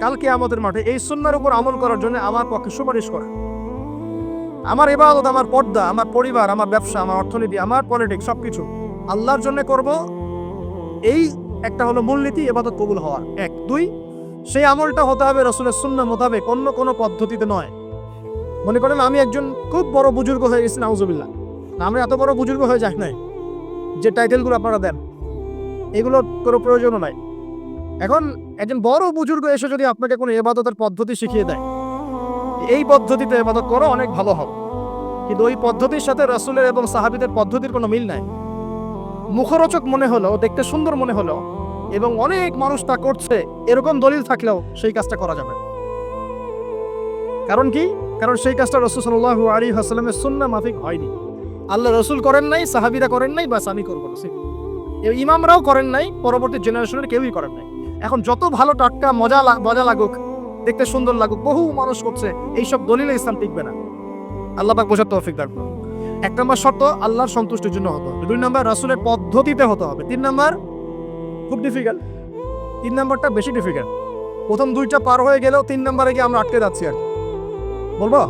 কালকে আমাদের মাঠে এই সুন্নাহর উপর আমল করার জন্য আমার পক্ষে সুপারিশ করে। আমার ইবাদত, আমার পর্দা, আমার পরিবার, আমার ব্যবসা, আমার অর্থনীতি, আমার পলিটিক্স সবকিছু আল্লাহর জন্য করব। এই একটা হলো মূলনীতি ইবাদত কবুল হওয়ার। 1, 2, সেই আমলটা হতে হবে রাসূলের সুন্নাহ মোতাবেক, অন্য কোনো পদ্ধতিতে নয়। মনে করেন আমি একজন খুব বড় বুজুর্গ হয়ে গেছি, নাউজুবিল্লাহ। আমরা এত বড় বুজুর্গ হয়ে যাই নাই যে টাইটেলগুলো আপনারা দেন, এগুলো কোনো প্রয়োজনও নাই। এখন একজন বড় বুজুর্গ এসে যদি আপনাকে কোনো ইবাদতের পদ্ধতি শিখিয়ে দেয়, এই পদ্ধতিতে ইবাদত করো, অনেক ভালো হবে, কিন্তু ওই পদ্ধতির সাথে রাসূলের এবং সাহাবীদের পদ্ধতির কোনো মিল নাই। মুখরোচক মনে হলো, দেখতে সুন্দর মনে হলো, এবং অনেক মানুষ তা করছে, এরকম দলিল থাকলেও সেই কাজটা করা যাবে। কারণ কি? কারণ সেই কাজটা রাসূল সাল্লাল্লাহু আলাইহি ওয়াসাল্লামের সুন্নাহ মাফিক হয়নি। আল্লাহ রাসূল করেন নাই, সাহাবীরা করেন নাই, বাস আমি করব না। ইমামরাও করেন নাই, পরবর্তী জেনারেশনের কেউই করেন নাই। এখন যত ভালো টাটকা মজা লাগুক, দেখতে সুন্দর লাগুক, বহু মানুষ করছে, এইসব দলিলে ইসলাম টিকবে না। আল্লাহ পাক বোঝার তৌফিক দান করুন। 1 নম্বর শর্ত আল্লাহর সন্তুষ্টির জন্য হতে হবে। 2 নম্বর রাসূলের পদ্ধতিতে হতে হবে। 3 নম্বর খুব ডিফিকাল্ট, 3 নম্বরটা বেশি ডিফিকাল্ট। প্রথম 2টা পার হয়ে গেলেও 3 নম্বরে গিয়ে আমরা আটকে যাচ্ছি আর কি। বলবো,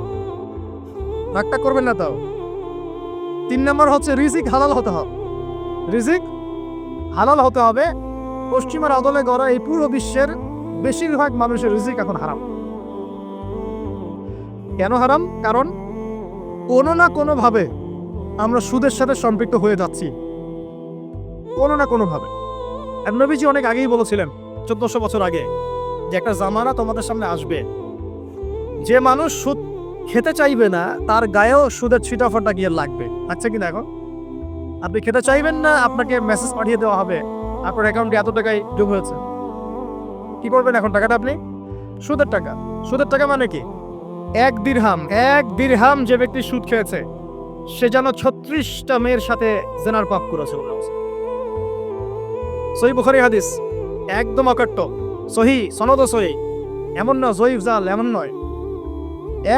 রাগটা করবেন না তাও। 3 নম্বর হচ্ছে রিজিক হালাল হতে হবে। রিজিক হালাল হতে হবে। পশ্চিমার আদলে গড়া এই পুরো বিশ্বের বেশিরভাগ মানুষের রিজিক এখন হারাম। কেন হারাম? কারণ কোনো না কোনোভাবে আমরা সুদের সাথে সম্পৃক্ত হয়ে যাচ্ছি, কোনো না কোনোভাবে। নবীজি অনেক আগেই বলেছিলেন, 1400 বছর আগে, যে একটা জামানা তোমাদের সামনে আসবে, যে মানুষ সুদ খেতে চাইবে না তার গায়েও সুদের ছিটাফাটা গিয়ে লাগবে। আচ্ছা কিনা? এখন আপনি খেতে চাইবেন না, আপনাকে মেসেজ পাঠিয়ে দেওয়া হবে আপনার অ্যাকাউন্টে এত টাকাই যোগ হয়েছে। কি করবেন এখন? টাকাটা আপনি সুদের টাকা। সুদের টাকা মানে কি? 1 দিরহাম যে ব্যক্তি সুদ খেয়েছে সে যেন 36টা মেয়ের সাথে জেনার পাপ করেছে। সহিহ বুখারী হাদিস, একদম অকাট্য, সহিহ, সনদ সহিহ, এমন না জয়ীফ জাল, এমন নয়।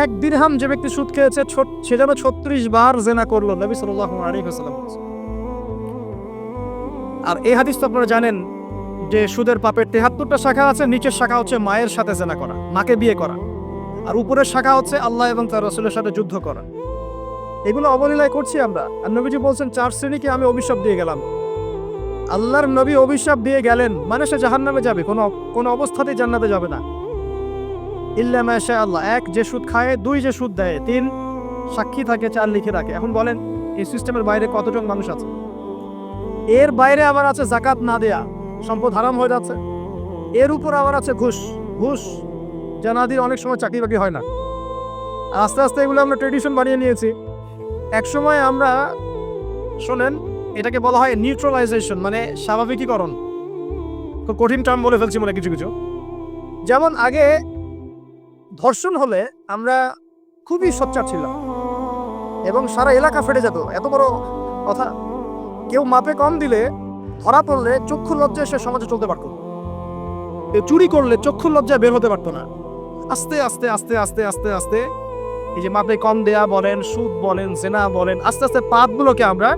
1 দিরহাম যে ব্যক্তি সুদ খেয়েছে সে যেন 36 বার জেনা করলো, নবী সাল্লাল্লাহু আলাইহি ওয়াসাল্লাম। আর এই হাদিস তো আপনারা জানেন যে সুদের পাপের 73টা শাখা আছে। নিচের শাখা হচ্ছে মায়ের সাথে জেনা করা, মাকে বিয়ে করা, আর উপরের শাখা হচ্ছে আল্লাহ এবং তার রাসূলের সাথে যুদ্ধ করা। এগুলো অবলীলায় করছি আমরা। আর নবীজি বলছেন 4 শ্রেণীকে আমি অভিশাপ দিয়ে গেলাম। আল্লাহর নবী অভিশাপ দিয়ে গেলেন মানে সে জাহান্নামে যাবে, কোনো অবস্থাতেই জান্নাতে যাবে না। ইল্লা মা শা আল্লাহ। 1 যে সুদ খায়, 2 যে সুদ দেয়, 3 সাক্ষী থাকে, 4 লিখে রাখে। এখন বলেন এই সিস্টেমের বাইরে কতজন মানুষ আছে? এর বাইরে আবার আছে যাকাত না দেয়া, সম্পদ হারাম হয়ে যাচ্ছে। এর উপর আবার আছে ঘুষ যা না দিয়ে অনেক সময় চাকরি বাকরি হয় না। আস্তে আস্তে এগুলো আমরা ট্রেডিশন বানিয়ে নিয়েছি। এক সময় আমরা, শোনেন, এটাকে বলা হয় নিউট্রালাইজেশন, মানে স্বাভাবিকীকরণ। খুব কঠিন টার্ম বলে ফেলছি মনে কিছু কিছু। যেমন আগে ধর্ষণ হলে আমরা খুবই সোচ্চার ছিলাম এবং সারা এলাকা ফেটে যেত, এত বড় কথা। কেউ মাপে কম দিলে, ধরা পড়লে চক্ষু লজ্জায় সে সমাজে চলতে পারত। কেউ চুরি করলে চক্ষু লজ্জায় বের হতে পারতো না। আস্তে আস্তে আস্তে আস্তে আস্তে আস্তে এই যে মাপে কম দেয়া বলেন, সুদ বলেন, জেনা বলেন, আস্তে আস্তে পাপগুলোকে আমরা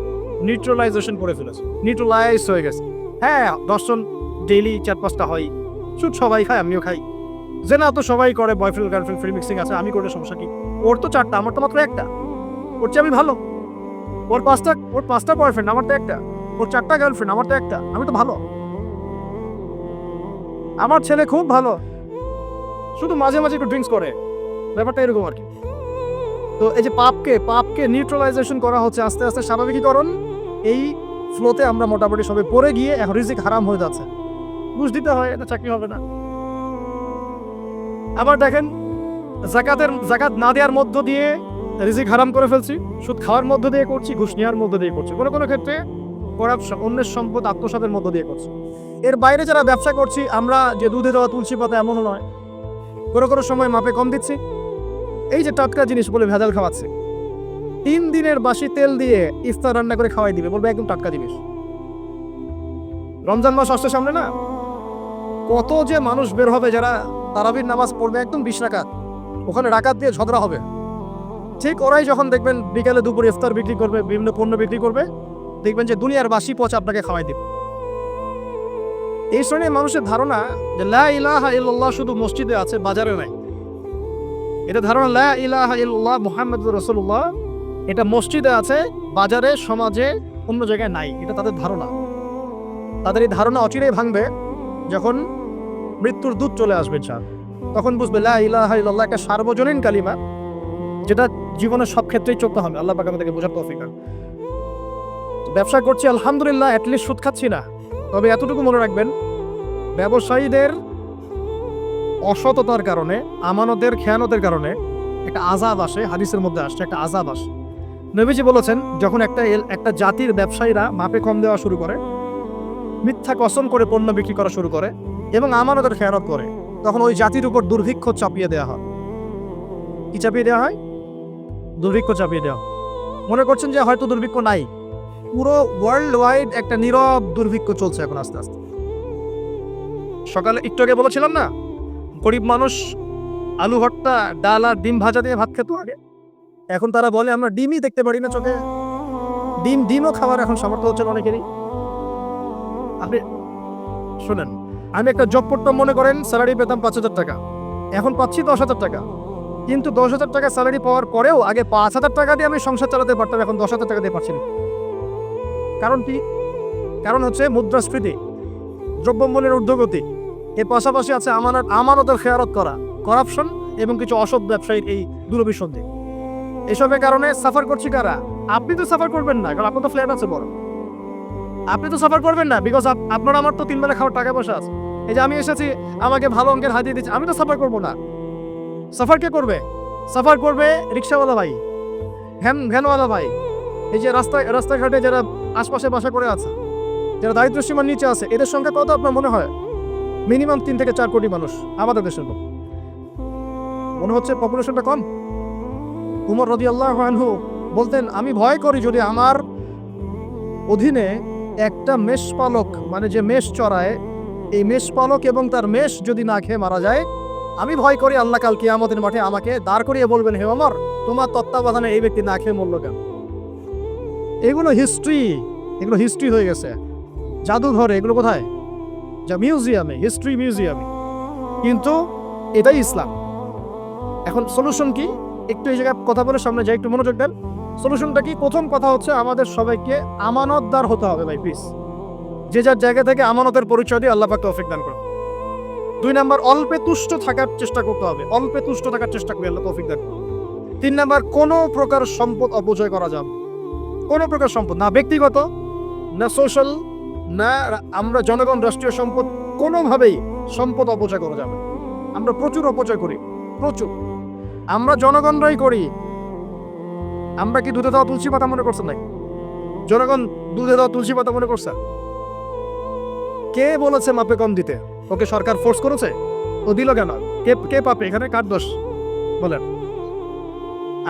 নিউট্রালাইজেশন করে ফেলেছি, নিউট্রালাইজ হয়ে গেছে। হ্যাঁ, ধর্ষণ ডেইলি 4-5টা হয়, সুদ সবাই খায়, আমিও খাই, জেনা তো সবাই করে, বয়ফ্রেন্ড গার্লফ্রেন্ড ফ্রি মিক্সিং আছে, আমি করলে সমস্যা কি? ওর তো 4টা, আমার তো মাত্র 1টা। ওর চেয়ে আমি ভালো। ওর 5টা বয়ফ্রেন্ড, আমার তো 1টা। ওর 4টা গার্লফ্রেন্ড, আমার তো 1টা। আমি তো ভালো। আমার ছেলে খুব ভালো, শুধু মাঝে মাঝে একটু ড্রিঙ্কস করে, ব্যাপারটা এরকম আর কি। তো এই যে পাপকে নিউট্রালাইজেশন করা হচ্ছে আস্তে আস্তে, স্বাভাবিকীকরণ। এই ফ্লোতে আমরা মোটামুটি সবাই পড়ে গিয়ে এখন রিজিক হারাম হয়ে যাচ্ছে। ঘুষ দিতে হয়, এটা চাকরি হবে না। আবার দেখেন, যাকাত না দেওয়ার মধ্য দিয়ে রিজিক হারাম করে ফেলছি, সুদ খাওয়ার মধ্য দিয়ে করছি, ঘুষ নেওয়ার মধ্য দিয়ে করছি, কোনো কোনো ক্ষেত্রে করাপশন, অন্যের সম্পদ আত্মসাতের মধ্য দিয়ে করছি। এর বাইরে যারা ব্যবসা করছি, আমরা যে দুধে দেওয়া তুলসী পাতা এমনও নয়, কোনো কোনো সময় মাপে কম দিচ্ছি। এই যে টাটকা জিনিস বলে ভেজাল খাওয়াচ্ছে, 3 দিনের বাসি তেল দিয়ে ইফতার রান্না করে খাওয়াই দিবে, বলবে একদম টাটকা জিনিস। রমজান মাস আসছে সামনে না, কত যে মানুষ বের হবে যারা তারাবির নামাজ পড়বে একদম 20 রাকাত, ওখানে রাকাত দিয়ে ঝগড়া হবে। ঠিক ওরাই যখন দেখবেন বিকালে দুপুরে ইফতার বিক্রি করবে, বিভিন্ন পণ্য বিক্রি করবে, দেখবেন যে দুনিয়ার বাসি পচা আপনাকে খাওয়াই দিবে। এই শ্রেণীর মানুষের ধারণা যে লা ইলাহা ইল্লাল্লাহ শুধু মসজিদে আছে, বাজারে নাই। এটা ধারণা, লা ইলাহা ইল্লাল্লাহ মুহাম্মাদুর রাসূলুল্লাহ, এটা মসজিদে আছে, বাজারে, সমাজে, অন্য জায়গায় নাই। এটা তাদের ধারণা। তাদের এই ধারণা অচিরেই ভাঙবে যখন মৃত্যুর দূত চলে আসবে। তখন বুঝবে লা ইলাহা ইল্লাল্লাহ একটা সার্বজনীন কালিমা, যেটা জীবনের সব ক্ষেত্রেই চলতে হবে। আল্লাহ পাক আমাদেরকে বোঝার তৌফিক দান। ব্যবসা করছি আলহামদুলিল্লাহ, অ্যাটলিস্ট সুদ খাচ্ছি না। তবে এতটুকু মনে রাখবেন, ব্যবসায়ীদের অসততার কারণে, আমানতের খেয়ানতের কারণে একটা আযাব আসে। হাদিসের মধ্যে আসছে একটা আযাব আসে। নবীজি বলেছেন, যখন একটা জাতির ব্যবসায়ীরা মাপে কম দেওয়া শুরু করে, মিথ্যা কসম করে পণ্য বিক্রি করা শুরু করে এবং আমানতের খেয়ানত করে, তখন ওই জাতির উপর দুর্ভিক্ষ চাপিয়ে দেওয়া হয়। কি চাপিয়ে দেওয়া হয়? দুর্ভিক্ষ চাপিয়ে দেওয়া। মনে করছেন যে হয়তো দুর্ভিক্ষ নাই, পুরো ওয়ার্ল্ড ওয়াইড একটা নীরব দুর্ভিক্ষ চলছে এখন আস্তে আস্তে। সকালে একটু আগে বলেছিলাম না, গরিব মানুষ আলু ভর্তা, ডাল আর ডিম ভাজা দিয়ে ভাত খেত আগে। এখন তারা বলে আমরা ডিমই দেখতে পারি না চোখে। ডিমও খাবার এখন সামর্থ্য হচ্ছে না অনেকেরই। আপনি শোনেন, আমি একটা জব করতাম, মনে করেন স্যালারি পেতাম 5,000 টাকা, এখন পাচ্ছি 10,000 টাকা। কিন্তু 10,000 টাকা স্যালারি পাওয়ার পরেও আগে 5,000 টাকা দিয়ে আমি সংসার চালাতে পারতাম, এখন 10,000 টাকা দিয়ে পারছি না। কারণ কি? কারণ হচ্ছে মুদ্রাস্ফীতি, দ্রব্যমূল্যের ঊর্ধ্বগতি, এর পাশাপাশি আছে আমানতের খেয়ারত করা, করাপশন এবং কিছু অসৎ ব্যবসায়ীর এই দুরভিসন্ধি। এসবের কারণে সাফার করছি কারা? আপনি তো সাফার করবেন না, কারণ আপনার তো ফ্ল্যাট আছে বড়। আপনি তো সাফার করবেন না, বিকজ আপনার আমার তো 3 বেলা খাওয়ার টাকা পয়সা আছে। এই যে আমি এসেছি, আমাকে ভালো অঙ্কের হাতিয়ে দিচ্ছে, আমি তো সাফার করবো না। সাফার কে করবে? সাফার করবে রিক্সাওয়ালা ভাই, ভ্যানওয়ালা ভাই, এই যে রাস্তাঘাটে যারা আশপাশে বাসা করে আছে, যারা দারিদ্র সীমার নিচে আছে, এদের সংখ্যা কত আপনার মনে হয়? মিনিমাম 3 থেকে 4 কোটি মানুষ আমাদের দেশের লোক। মনে হচ্ছে পপুলেশনটা কম? উমর রাদিয়াল্লাহু আনহু বলতেন, আমি ভয় করি যদি আমার অধীনে একটা মেষপালক, মানে যে মেষ চড়ায়, এই মেষপালক এবং তার মেষ যদি না খেয়ে মারা যায়, আমি ভয় করি আল্লাহ কাল কিয়ামতের মাঠে আমাকে দাঁড় করিয়ে বলবেন, হে ওমর, তোমার তত্ত্বাবধানে এই ব্যক্তি না খেয়ে মরল কেন? এগুলো হিস্ট্রি হয়ে গেছে জাদুঘরে। এগুলো কোথায়? যা মিউজিয়ামে, হিস্ট্রি মিউজিয়ামে। কিন্তু এটাই ইসলাম। এখন সলিউশন কি? একটু এই জায়গায় কথা বলে সামনে যাই, একটু মনোযোগ দেন। সলিউশনটা কি? প্রথম কথা হচ্ছে আমাদের সবাইকে আমানতদার হতে হবে ভাই, প্লিজ। যে যার জায়গা থেকে আমানতের পরিচয় দিয়ে আল্লাহ পাক তৌফিক দান করুন। 2 নাম্বার, অল্পে তুষ্ট থাকার চেষ্টা করতে হবে, অল্পে তুষ্ট থাকার চেষ্টা করি, আল্লাহ তৌফিক দান করুন। 3 নাম্বার, কোনো প্রকার সম্পদ অপচয় করা যাবে, কোনো প্রকার সম্পদ না, ব্যক্তিগত না, সোশ্যাল না, আমরা জনগণ, রাষ্ট্রীয় সম্পদ, কোনোভাবেই সম্পদ অপচয় করা যাবে। আমরা প্রচুর অপচয় করি, প্রচুর। আমরা জনগণরাই করি। আমরা কি দুধে দেওয়া তুলসী পাতা মনে করছেন নাকি? জনগণ দুধে দেওয়া তুলসী পাতা মনে করছে? কে বলেছে মাপে কম দিতে? ওকে সরকার ফোর্স করেছে? ও দিল কেন? কে পাপে এখানে? কার দোষ বলেন?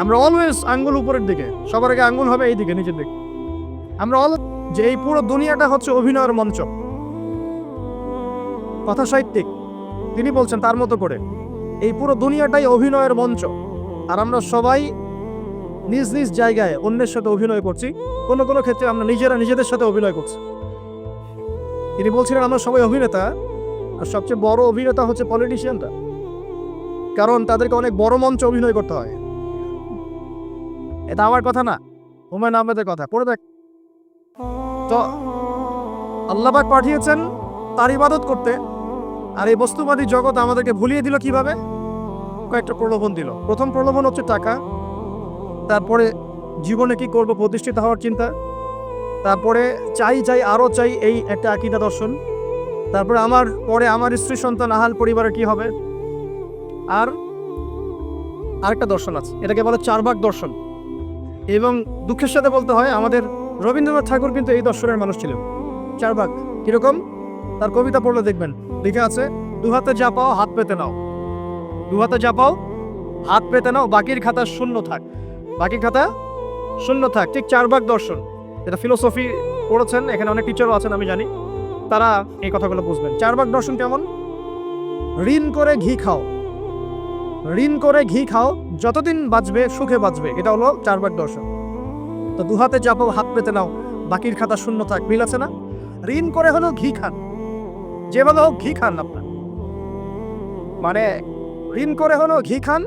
আমরা অলওয়েজ আঙ্গুল উপরের দিকে, সবার আগে আঙ্গুল হবে এই দিকে, নিচের দিকে। আমরা যে এই পুরো দুনিয়াটা হচ্ছে অভিনয়ের মঞ্চ। কথা সাহিত্যিক তিনি বলছেন তার মতো করে, এই পুরো দুনিয়াটাই অভিনয়ের মঞ্চ, আর আমরা সবাই নিজ নিজ জায়গায় অন্যের সাথে অভিনয় করছি। কোনো কোনো ক্ষেত্রে আমরা নিজেদের সাথে অভিনয় করছি। তিনি বলছিলেন আমরা সবাই অভিনেতা, আর সবচেয়ে বড় অভিনেতা হচ্ছে পলিটিশিয়ানরা, কারণ তাদেরকে অনেক বড় মঞ্চ অভিনয় করতে হয়। এটা আমার কথা না, হুমায়ুন আহমেদের কথা, পড়ে দেখ। তো আল্লাহ পাক পাঠিয়েছেন তার ইবাদত করতে, আর এই বস্তুবাদী জগৎ আমাদেরকে ভুলিয়ে দিল কিভাবে? কয়েকটা প্রলোভন দিল। প্রথম প্রলোভন হচ্ছে টাকা, তারপরে জীবনে কি করব, প্রতিষ্ঠিত হওয়ার চিন্তা, তারপরে চাই আরো চাই, এই একটা আকীদা দর্শন, তারপরে আমার স্ত্রী সন্তান আহাল পরিবারের কি হবে, আর আরেকটা দর্শন আছে, এটাকে বলে 4 ভাগ দর্শন। এবং দুঃখের সাথে বলতে হয়, আমাদের রবীন্দ্রনাথ ঠাকুর কিন্তু এই দর্শনের মানুষ ছিলেন। 4 ভাগ কিরকম? তার কবিতা পড়লে দেখবেন লিখে আছে, 2 হাতে যা পাও হাত পেতে নাও, 2 হাতে যা পাও হাত পেতে নাও, বাকির খাতা শূন্য থাক, বাকির খাতা শূন্য থাক। ঠিক 4 ভাগ দর্শন। এটা ফিলোসফি পড়েছেন, এখানে অনেক টিচারও আছেন আমি জানি, তারা এই কথাগুলো বুঝবেন। 4 ভাগ দর্শন কেমন? ঋণ করে ঘি খাও, ঋণ করে ঘি খাও, যতদিন বাঁচবে সুখে বাঁচবে, এটা হলো 4 ভাগ দর্শন। তো 2 হাতে যা পাও হাত পেতে নাও, বাকির খাতা শূন্য থাক, মিল আছে না? ঋণ করে হলো ঘি খান, যেভাবে হোক ঘি খান আপনার, মানে ঋণ করে হলো ঘি খান,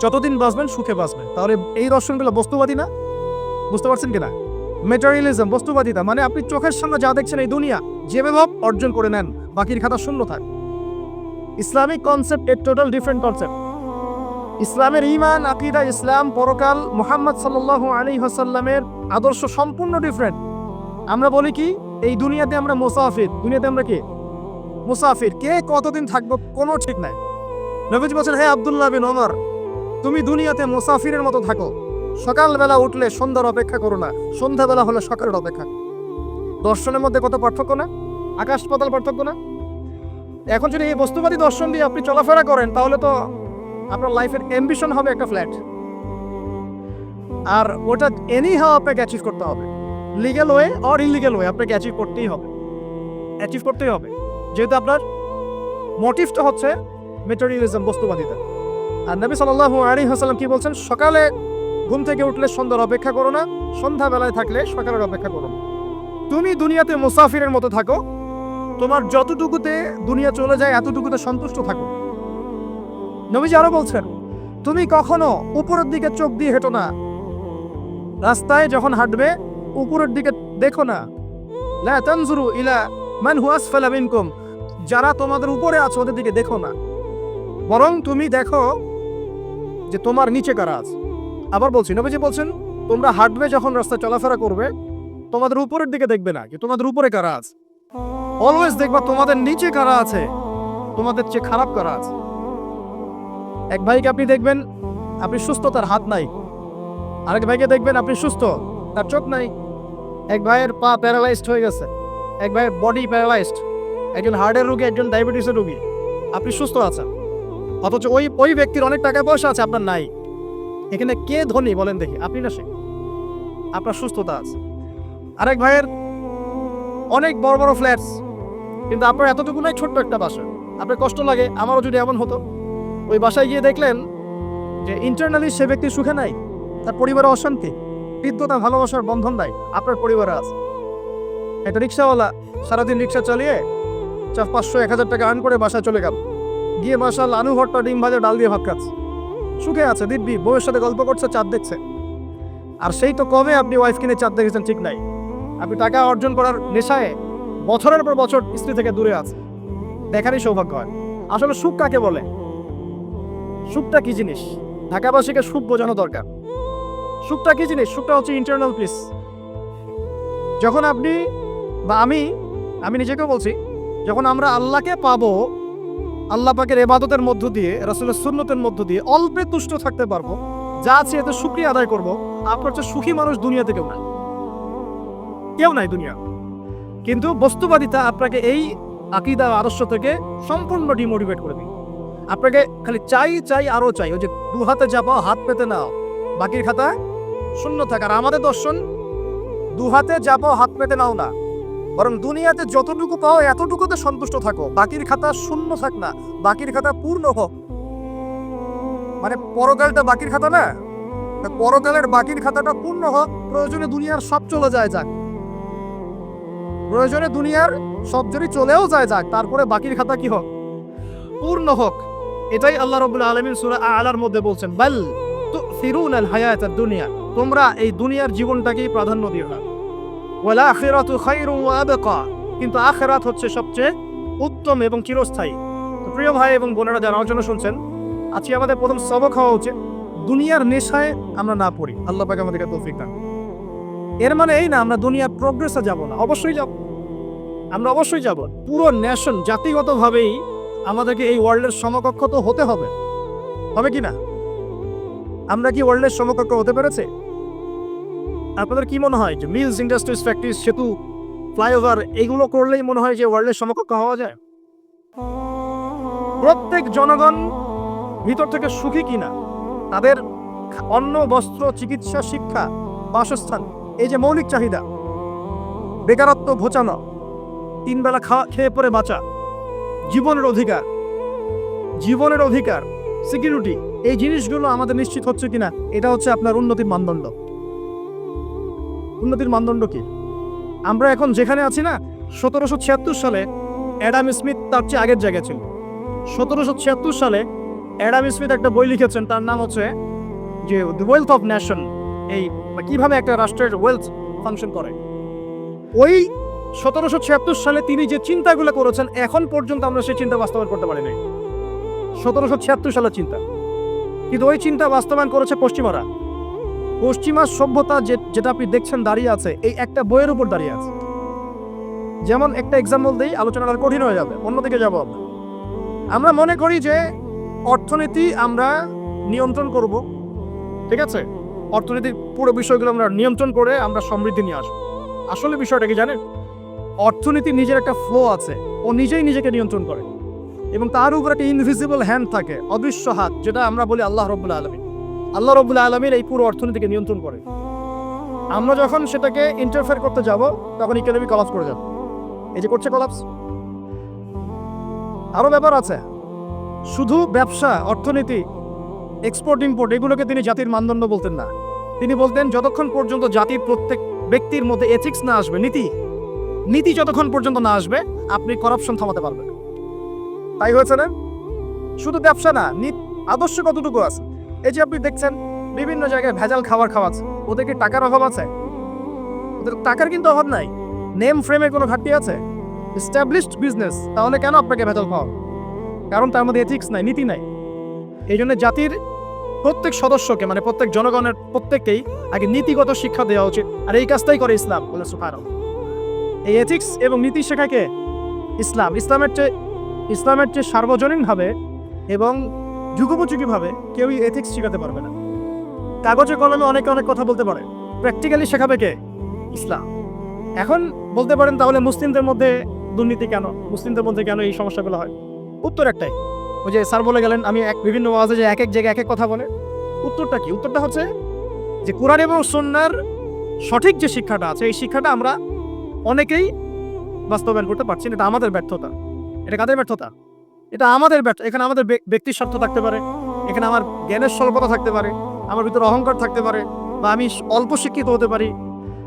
যতদিন বাঁচবেন সুখে বাঁচবেন। তাহলে এই দর্শনগুলো বস্তুবাদী না? বুঝতে পারছেন কিনা? ম্যাটেরিয়ালিজম, বস্তুবাদিতা, মানে আপনি চোখের সামনে যা দেখছেন এই দুনিয়া, যেভাবে হোক অর্জন করে নেন, বাকির খাতা শূন্য থাক। ইসলামিক কনসেপ্ট এর টোটাল ডিফারেন্ট কনসেপ্ট। ইসলামের ঈমান, আকীদা, ইসলাম, পরকাল, মুহাম্মদ সাল্লাল্লাহু আলাইহি ওয়াসাল্লামের আদর্শ সম্পূর্ণ ডিফারেন্ট। আমরা বলি কি, এই দুনিয়াতে আমরা মুসাফির, দুনিয়াতে আমরা কি মুসাফির, কে কতদিন থাকবো কোনো ঠিক নাই। নবীজি বলেন, হে আব্দুল্লাহ বিন ওমর, তুমি দুনিয়াতে মুসাফিরের মতো থাকো, সকালবেলা উঠলে সন্ধ্যার অপেক্ষা করো না, সন্ধ্যাবেলা হলে সকালের অপেক্ষা। দর্শনের মধ্যে কত পার্থক্য না? আকাশ পাতাল পার্থক্য না? এখন যদি এই বস্তুবাদী দর্শন দিয়ে আপনি চলাফেরা করেন, তাহলে তো আপনার লাইফের অ্যাম্বিশন হবে একটা ফ্ল্যাট, আর ওটা এনিহাও আপনাকে অ্যাচিভ করতে হবে, legal way or illegal way, আপনাকে অ্যাচিভ করতেই হবে, যেহেতু আপনার মোটিভটা হচ্ছে মেটেরিয়ালিজম, বস্তুবাদিতা। আর নবী সাল্লাল্লাহু আলাইহি ওয়াসাল্লাম কি বলছেন? সকালে ঘুম থেকে উঠলে সন্ধ্যার অপেক্ষা করো না, সন্ধ্যাবেলায় থাকলে সকালের অপেক্ষা করো না। তুমি দুনিয়াতে মুসাফিরের মতো থাকো, তোমার যতটুকুতে দুনিয়া চলে যায় এতটুকুতে সন্তুষ্ট থাকো। নবীজি আরো বলছেন, তুমি কখনো উপরের দিকে চোখ দিয়ে হেঁটো না, রাস্তায় যখন হাঁটবে উপরের দিকে দেখো না। লা তানজুরু ইলা মান হুয়া আসফালা মিনকুম, যারা তোমাদের উপরে আছে ওদের দিকে দেখো না, বরং তুমি দেখো যে তোমার নিচে কারা আছে। আবার বলছি, নবীজি বলছেন, তোমরা হাঁটবে যখন রাস্তায় চলাফেরা করবে তোমাদের উপরের দিকে দেখবে না, যে তোমাদের উপরে কারা আছে। অলওয়েজ দেখবা তোমাদের নিচে কারা আছে, তোমাদের চেয়ে খারাপ কারা আছে। এক ভাইকে আপনি দেখবেন আপনি সুস্থ, তার হাত নাই। আরেক ভাইকে দেখবেন আপনি সুস্থ, তার চোখ নাই। এক ভাইয়ের পা প্যারালাইজড হয়ে গেছে, এক ভাইয়ের বডি প্যারালাইজড, একজন হার্টের রোগী, একজন ডায়াবেটিসের রোগী। আপনি সুস্থ আছেন, অথচ ওই ব্যক্তির অনেক টাকা পয়সা আছে, আপনার নাই। এখানে কে ধনী বলেন দেখি, আপনি না সে? আপনার সুস্থতা আছে। আরেক ভাইয়ের অনেক বড় বড় ফ্ল্যাটস, কিন্তু আপনার এতটুকু নাই, ছোট্ট একটা বাসা। আপনার কষ্ট লাগে, আমারও যদি এমন হতো। ওই বাসায় গিয়ে দেখলেন যে ইন্টারনালি সে ব্যক্তি সুখে নাই, তার পরিবারে অশান্তি, হৃদ্যতা, ভালোবাসার বন্ধন নাই, আপনার পরিবারে আছে। একটা রিক্সাওয়ালা সারাদিন রিক্সা চালিয়ে 400-500-1000 টাকা আর্ন করে বাসায় চলে গেল, গিয়ে মাশাআল্লাহ আলু ভর্তা, ডিম ভাজা, ডাল দিয়ে ভাত খাচ্ছে, সুখে আছে, দিব্যি বউয়ের সাথে গল্প করছে, চাঁদ দেখছে। আর সেই তো কবে আপনি ওয়াইফ কিনে চাঁদ দেখেছেন ঠিক নাই। আপনি টাকা অর্জন করার নেশায় বছরের পর বছর স্ত্রী থেকে দূরে আছে, দেখারই সৌভাগ্য হয়। আসলে সুখ কাকে বলে? সুখটা কি জিনিস? ঢাকাবাসীকে সুখ বোঝানো দরকার। সুখটা কি জিনিস? সুখটা হচ্ছে ইন্টারনাল পিস। যখন আপনি বা আমি নিজেকেও বলছি, যখন আমরা আল্লাহকে পাবো, আল্লাহ পাকের ইবাদতের মধ্য দিয়ে, রাসূলের সুন্নতের মধ্য দিয়ে অল্পে তুষ্ট থাকতে পারবো, যা আছে এতে শুকরিয়া আদায় করবো, আপনার হচ্ছে সুখী মানুষ দুনিয়াতে কেউ নাই দুনিয়া। কিন্তু বস্তুবাদিতা আপনাকে এই আকীদা আদর্শ থেকে সম্পূর্ণ ডিমোটিভেট করে দিই। আপনাকে খালি চাই আরো চাই। ওই যে দু হাতে চাপাও, হাত পেতে নাও, বাকির খাতা শূন্য থাক। আর আমাদের দর্শন, দু হাতে চাপাও, হাত পেতে নাও না, বরং দুনিয়াতে যতটুকু পাও এতটুকুতে সন্তুষ্ট থাকো, বাকির খাতা শূন্য থাক না, বাকির খাতা পূর্ণ হোক। মানে পরকালটা বাকির খাতা না, পরকালের বাকির খাতাটা পূর্ণ হোক। প্রয়োজনে দুনিয়ার সব চলে যায় যাক, প্রয়োজনে দুনিয়ার সব যদি চলেও যায় যাক, তারপরে বাকির খাতা কি হোক? পূর্ণ হোক। এটাই আল্লাহ রাব্বুল আলামিন সূরা আ'লার মধ্যে বলছেন, বাল তুসিরুনাল হায়াতাদ দুনিয়া, তোমরা এই দুনিয়ার জীবনটাকেই প্রাধান্য দিও না। ওয়াল আখিরাতু খায়রুন ওয়া আবকা, কিন্তু আখিরাত হচ্ছে সবচেয়ে উত্তম এবং চিরস্থায়ী। তো প্রিয় ভাই এবং বোনেরা যারা আলোচনা শুনছেন, আজকে আমাদের প্রথম সবক হওয়া উচিত দুনিয়ার নেশায় আমরা না পড়ি। আল্লাহ পাক আমাদেরকে তৌফিক দান। এর মানে এই না আমরা দুনিয়ার প্রোগ্রেসে যাব না, অবশ্যই যাব, আমরা অবশ্যই যাব। পুরো নেশন, জাতিগতভাবেই আমাদেরকে এই ওয়ার্ল্ডের সমকক্ষ তো হতে হবে, হবে কি না? আমরা কি ওয়ার্ল্ডের সমকক্ষ হতে পেরেছে? আপনাদের কি মনে হয় যে মিলস, ইন্ডাস্ট্রিজ, ফ্যাক্টরিজ, সেতু, ফ্লাইওভার এগুলো করলেই মনে হয় যে ওয়ার্ল্ডের সমকক্ষ হওয়া যায়? প্রত্যেক জনগণ ভিতর থেকে সুখী কিনা, তাদের অন্ন, বস্ত্র, চিকিৎসা, শিক্ষা, বাসস্থান, এই যে মৌলিক চাহিদা, বেকারত্ব ঘোচানো, 3 বেলা খেয়ে পরে বাঁচা, জীবনের অধিকার, সিকিউরিটি, এই জিনিসগুলো আমাদের নিশ্চিত হচ্ছে কিনা, এটা হচ্ছে আপনার উন্নতির মানদণ্ড। উন্নতির মানদণ্ড কি? আমরা এখন যেখানে আছি না, 1776 সালে অ্যাডাম স্মিথ তার চেয়ে আগের জায়গায় ছিল। 1776 সালে অ্যাডাম স্মিথ একটা বই লিখেছেন, তার নাম হচ্ছে যে দ্য ওয়েলথ অফ নেশন, এই কিভাবে একটা রাষ্ট্রের ওয়েলথ ফাংশন করে। ওই 1776 সালে তিনি যে চিন্তাগুলো করেছেন, এখন পর্যন্ত আমরা সেই চিন্তা বাস্তবায়ন করতে পারি নাই। 1776 সালের চিন্তা, কিন্তু ওই চিন্তা বাস্তবায়ন করেছে পশ্চিমারা। পশ্চিমা সভ্যতা যেটা আপনি দেখছেন দাঁড়িয়ে আছে, এই একটা বইয়ের উপর দাঁড়িয়ে আছে। যেমন একটা এক্সাম্পল দিই, আলোচনাটা কঠিন হয়ে যাবে, অন্যদিকে যাব। আমরা মনে করি যে অর্থনীতি আমরা নিয়ন্ত্রণ করব, ঠিক আছে, অর্থনীতির পুরো বিষয়গুলো আমরা নিয়ন্ত্রণ করে আমরা সমৃদ্ধি নিয়ে আসবো। আসলে বিষয়টা কি জানেন? অর্থনীতি নিজের একটা ফ্লো আছে, ও নিজেই নিজেকে নিয়ন্ত্রণ করে, এবং তার উপর একটা ইনভিজিবল হ্যান্ড থাকে, অদৃশ্য হাত, যেটা আমরা বলি আল্লাহ রাব্বুল আলামিন। আল্লাহ রাব্বুল আলামিন এই পুরো অর্থনীতিকে নিয়ন্ত্রণ করে। আমরা যখন সেটাকে ইন্টারফেয়ার করতে যাব, তখন ইকোনমি কলাপস করে যাবে। এই যে করছে কলাপস, আরও ব্যাপার আছে। শুধু ব্যবসা, অর্থনীতি, এক্সপোর্ট ইম্পোর্ট এগুলোকে তিনি জাতির মানদণ্ড বলতেন না। তিনি বলতেন যতক্ষণ পর্যন্ত জাতির প্রত্যেক ব্যক্তির মধ্যে এথিক্স না আসবে, নীতি যতক্ষণ পর্যন্ত না আসবে, আপনি করাপশন থামাতে পারবেন। তাই হয়েছে না? শুধু ব্যবসা না, আদর্শ কতটুকু আছে? এই যে আপনি দেখছেন বিভিন্ন জায়গায় ভেজাল খাবার খাওয়াচ্ছে, ওদেরকে টাকার অভাব আছে? ওদের টাকার কিন্তু অভাব নাই। নেম ফ্রেমের কোনো ঘাটতি আছে? এস্টাবলিশড বিজনেস, তাহলে কেন আপনাকে ভেজাল খাওয়া? কারণ তার মধ্যে এথিক্স নাই, নীতি নাই। এই জন্য জাতির প্রত্যেক সদস্যকে, মানে প্রত্যেক জনগণের প্রত্যেককেই আগে নীতিগত শিক্ষা দেওয়া উচিত। আর এই কাজটাই করে ইসলাম। বলে সুবহানাল্লাহ। এই এথিক্স এবং নীতি শেখাকে ইসলাম, ইসলামের চেয়ে সার্বজনীনভাবে এবং যুগোপযোগীভাবে কেউই এথিক্স শেখাতে পারবে না। কাগজে কলমে অনেকে অনেক কথা বলতে পারে, প্র্যাকটিক্যালি শেখাবে কে? ইসলাম। এখন বলতে পারেন তাহলে মুসলিমদের মধ্যে দুর্নীতি কেন, মুসলিমদের মধ্যে কেন এই সমস্যাগুলো হয়? উত্তর একটাই। ওই যে স্যার বলে গেলেন, আমি বিভিন্ন ওয়াজে যে এক এক জায়গায় এক এক কথা বলে, উত্তরটা কি? উত্তরটা হচ্ছে যে কোরআন এবং সুন্নাহর সঠিক যে শিক্ষাটা আছে, এই শিক্ষাটা আমরা অনেকেই বাস্তবায়ন করতে পারছি না। এটা আমাদের ব্যর্থতা। এটা কাদের ব্যর্থতা? এটা আমাদের ব্যর্থ। এখানে আমাদের ব্যক্তির স্বার্থ থাকতে পারে, এখানে আমার জ্ঞানের স্বল্পতা থাকতে পারে, আমার ভিতরে অহংকার থাকতে পারে, বা আমি অল্প শিক্ষিত হতে পারি,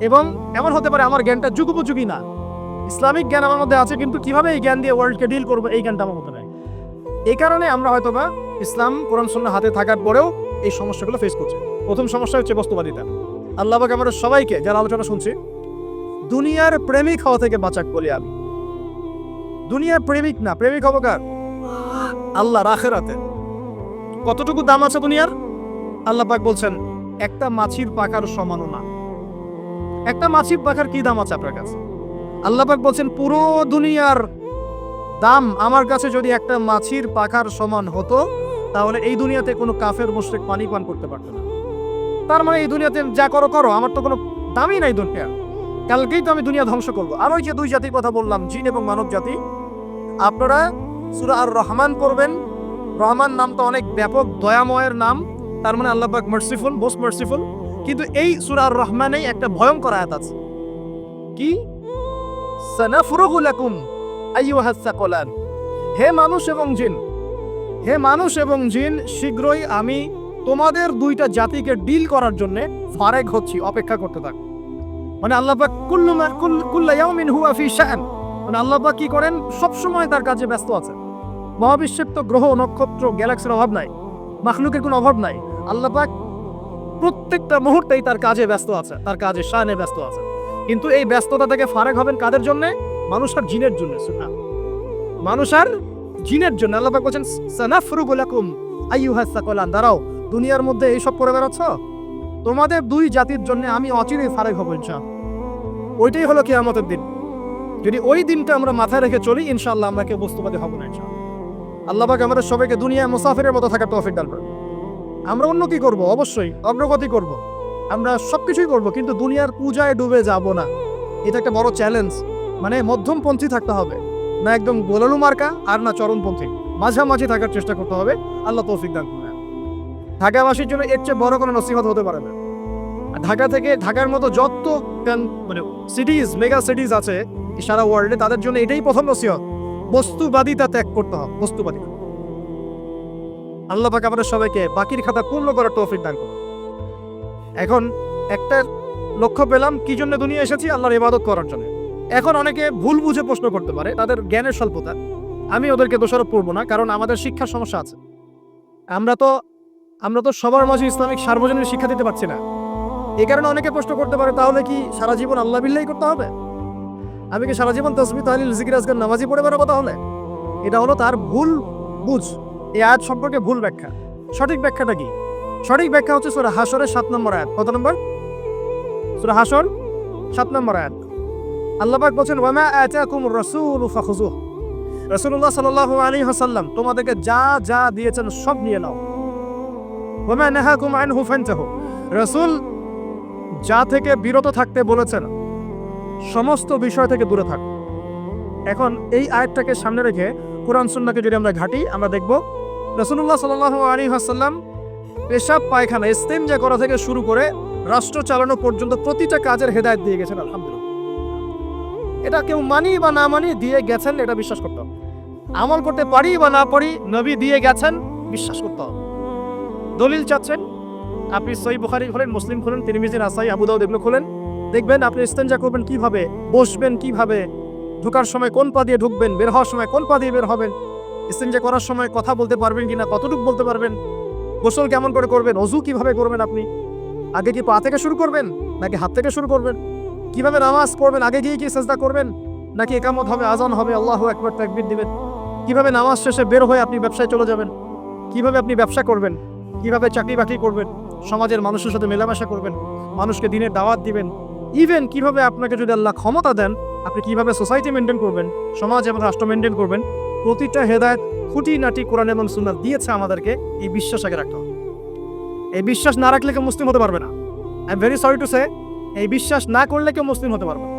এবং এমন হতে পারে আমার জ্ঞানটা যুগোপযোগী না। ইসলামিক জ্ঞান আমার মধ্যে আছে, কিন্তু কিভাবে এই জ্ঞান দিয়ে ওয়ার্ল্ডকে ডিল করবো, এই জ্ঞানটা আমার মধ্যে নেই। এই কারণে আমরা হয়তোবা ইসলাম, কোরআন সুন্নাহ হাতে থাকার পরেও এই সমস্যাগুলো ফেস করছি। প্রথম সমস্যা হচ্ছে বস্তুবাদিতা। আল্লাহ পাক আমাদের সবাইকে, যারা আলোচনা শুনছি, দুনিয়ার প্রেমিক হওয়া থেকে বাঁচাক বলি আমি। দুনিয়ার প্রেমিক না, প্রেমিক হবো কার? আল্লাহর, আখিরাতে। কতটুকু দাম আছে দুনিয়ার? আল্লাহ পাক বলছেন একটা মাছির পাখার সমানও না। একটা মাছির পাখার কি দাম আছে আপনার কাছে? আল্লাহ পাক বলছেন পুরো দুনিয়ার দাম আমার কাছে যদি একটা মাছির পাখার সমান হতো, তাহলে এই দুনিয়াতে কোনো কাফের মুশরিক পানি পান করতে পারতো না। তার মানে এই দুনিয়াতে যা করো করো, আমার তো কোনো দামই নাই দুনিয়া। কালকেই তো আমি দুনিয়া ধ্বংস করবো। আর ওই যে দুই জাতির কথা বললাম, জিন এবং মানব জাতি, আপনারা সূরা আর রহমান পড়বেন। রহমান নামটা অনেক ব্যাপক, দয়াময়ের নাম। তার মানে আল্লাহ পাক মার্সিফুল, মোস্ট মার্সিফুল। কিন্তু এই সূরা আর রহমানেই একটা ভয়ঙ্কর আয়াত আছে। কি? সানাফরুগু লাকুম আইয়ুহাস সাকলান। হে মানুষ এবং জিন, হে মানুষ এবং জিন, শীঘ্রই আমি তোমাদের দুইটা জাতিকে ডিল করার জন্য ফারেক হচ্ছি, অপেক্ষা করতে থাক। মানে আল্লাহ পাক কুল্লা ইয়াউমিন হুয়া ফি শাআন, মানে আল্লাহ পাক কি করেন? সব সময় তার কাজে ব্যস্ত আছেন। মহাবিশ্বের তো গ্রহ, নক্ষত্র, গ্যালাক্সির অভাব নাই, মাখলুকের কোনো অভাব নাই। আল্লাহ পাক প্রত্যেকটা মুহূর্তেই তার কাজে ব্যস্ত আছে, তার কাজে শানে ব্যস্ত আছে। কিন্তু এই ব্যস্ততা থেকে ফারেক হবেন কাদের জন্য? মানুষ আর জিনের জন্য। মানুষ আর জিনের জন্য। আল্লাহ পাক বলেন সানাফরুগু লাকুম আইয়ুহাস সাকলান। দাঁড়াও, দুনিয়ার মধ্যে এইসব করে বেড়াচ্ছ, তোমাদের দুই জাতির জন্য আমি অচিরেই ফারেক হব ইনশাআল্লাহ। ওইটাই হলো কিয়ামতের দিন। যদি ওই দিনটা আমরা মাথায় রেখে চলি, ইনশাআল্লাহ আমরা কেউ বস্তুবাদী হব না ইনশাআল্লাহ। আল্লাহ পাক আমাদের সবাইকে দুনিয়ায় মুসাফিরের মতো থাকার তৌফিক দান করুন। আমরা উন্নতি করব, অবশ্যই অগ্রগতি করব, আমরা সবকিছুই করব, কিন্তু দুনিয়ার পূজায় ডুবে যাব না। এটা একটা বড় চ্যালেঞ্জ। মানে মধ্যমপন্থী থাকতে হবে, না একদম গোলালু মার্কা আর না চরমপন্থী, মাঝামাঝি থাকার চেষ্টা করতে হবে। আল্লাহ তৌফিক দান করুন। ঢাকাবাসীর জন্য এর চেয়ে বড় কোনো নসিহত হতে পারে না। ঢাকা থেকে, ঢাকার মতো যত মানে সিটিজ, মেগা সিটিজ আছে সারা ওয়ার্ল্ডে, তাদের জন্য এটাই প্রথম নসিহত, বস্তুবাদিতা ত্যাগ করতে হবে। বস্তুবাদিতা। আল্লাহ পাক আমাদের সবাইকে বাকির খাতা পূর্ণ করার তৌফিক দান করুন। এখন একটা লক্ষ্য পেলাম, কি জন্য দুনিয়া এসেছি? আল্লাহর ইবাদত করার জন্য। এখন অনেকে ভুল বুঝে প্রশ্ন করতে পারে, তাদের জ্ঞানের স্বল্পতা। আমি ওদেরকে দোষারোপ করবো না, কারণ আমাদের শিক্ষার সমস্যা আছে। আমরা তো সবার মাঝে ইসলামিক সার্বজনীন শিক্ষা দিতে পারছি না। এই কারণে অনেকে প্রশ্ন করতে পারে, তাহলে কি সারা জীবন আল্লাহ বিল্লাহি করতে হবে? আমি কি সারা জীবন তাসবিহ, তাহলিল, জিকির, আজকার, নামাজি পড়ে বেড়াবো? তাহলে এটা হলো তার ভুল বুঝ। এই আয়াত সম্পর্কে ভুল ব্যাখ্যা। সঠিক ব্যাখ্যাটা কি? সঠিক ব্যাখ্যা হচ্ছে সূরা হাশরের 7 নম্বর আয়াত। কত নম্বর? সূরা হাশর 7 নম্বর আয়াত। আল্লাহ পাক বলেন, ওয়া মা আতাকুমুর রাসূলু ফাখুযুহু। রাসূলুল্লাহ সাল্লাল্লাহু আলাইহি ওয়াসাল্লাম তোমাদেরকে যা যা দিয়েছেন সব নিয়ে নাও। ওয়া মা নাহাকুম আনহু ফান্তাহু। রাসূল যা থেকে বিরত থাকতে বলেছেন, সমস্ত বিষয় থেকে দূরে থাক। এখন এই আয়াতটাকে সামনে রেখে কোরআন সুন্নাহকে যদি আমরা ঘাঁটি, আমরা দেখব রাসূলুল্লাহ সাল্লাল্লাহু আলাইহি ওয়াসাল্লাম পেশাব, পায়খানা, ইস্তেঞ্জা করা থেকে শুরু করে রাষ্ট্র চালানো পর্যন্ত প্রতিটা কাজের হেদায়েত দিয়ে গেছেন। আলহামদুলিল্লাহ। এটা কেউ মানি বা না মানি দিয়ে গেছেন, এটা বিশ্বাস করতে হবে। আমল করতে পারি বা না পারি, নবী দিয়ে গেছেন, বিশ্বাস করতে হবে। দলিল চাচ্ছেন, আপনি সহিহ বুখারী খোলেন, মুসলিম খোলেন, তিরমিজি, নাসাই, আবু দাউদ এগুলো খোলেন, দেখবেন আপনি ইস্তেঞ্জা করবেন কিভাবে, বসবেন কিভাবে, ঢোকার সময় কোন পা দিয়ে ঢুকবেন, বের হওয়ার সময় কোন পা দিয়ে বের হবেন, ইস্তেঞ্জা করার সময় কথা বলতে পারবেন কিনা, কতটুকু বলতে পারবেন, গোসল কেমন করে করবেন, ওযু কিভাবে করবেন, আপনি আগে কি পা থেকে শুরু করবেন নাকি হাত থেকে শুরু করবেন, কিভাবে নামাজ পড়বেন, আগে গিয়ে কি সিজদা করবেন নাকি ইকামত হবে, আজান হবে, আল্লাহু আকবার তাকবীর দিবেন, কিভাবে নামাজ শেষে বের হয়ে আপনি ব্যবসায় চলে যাবেন, কিভাবে আপনি ব্যবসা করবেন, কিভাবে চাকরি বাকরি করবেন, সমাজের মানুষের সাথে মেলামেশা করবেন, মানুষকে দিনের দাওয়াত দিবেন, ইভেন কিভাবে আপনাকে যদি আল্লাহ ক্ষমতা দেন আপনি কিভাবে সোসাইটি মেনটেন করবেন, সমাজ এবং রাষ্ট্র মেনটেন করবেন, প্রতিটা হেদায়েত খুঁটিনাটি কোরআন এবং সুন্নাহ দিয়েছে আমাদেরকে। এই বিশ্বাস আগে রাখতে হবে। এই বিশ্বাস না রাখলে কেউ মুসলিম হতে পারবে না। I am very sorry to say, এই বিশ্বাস না করলে কেউ মুসলিম হতে পারবে না।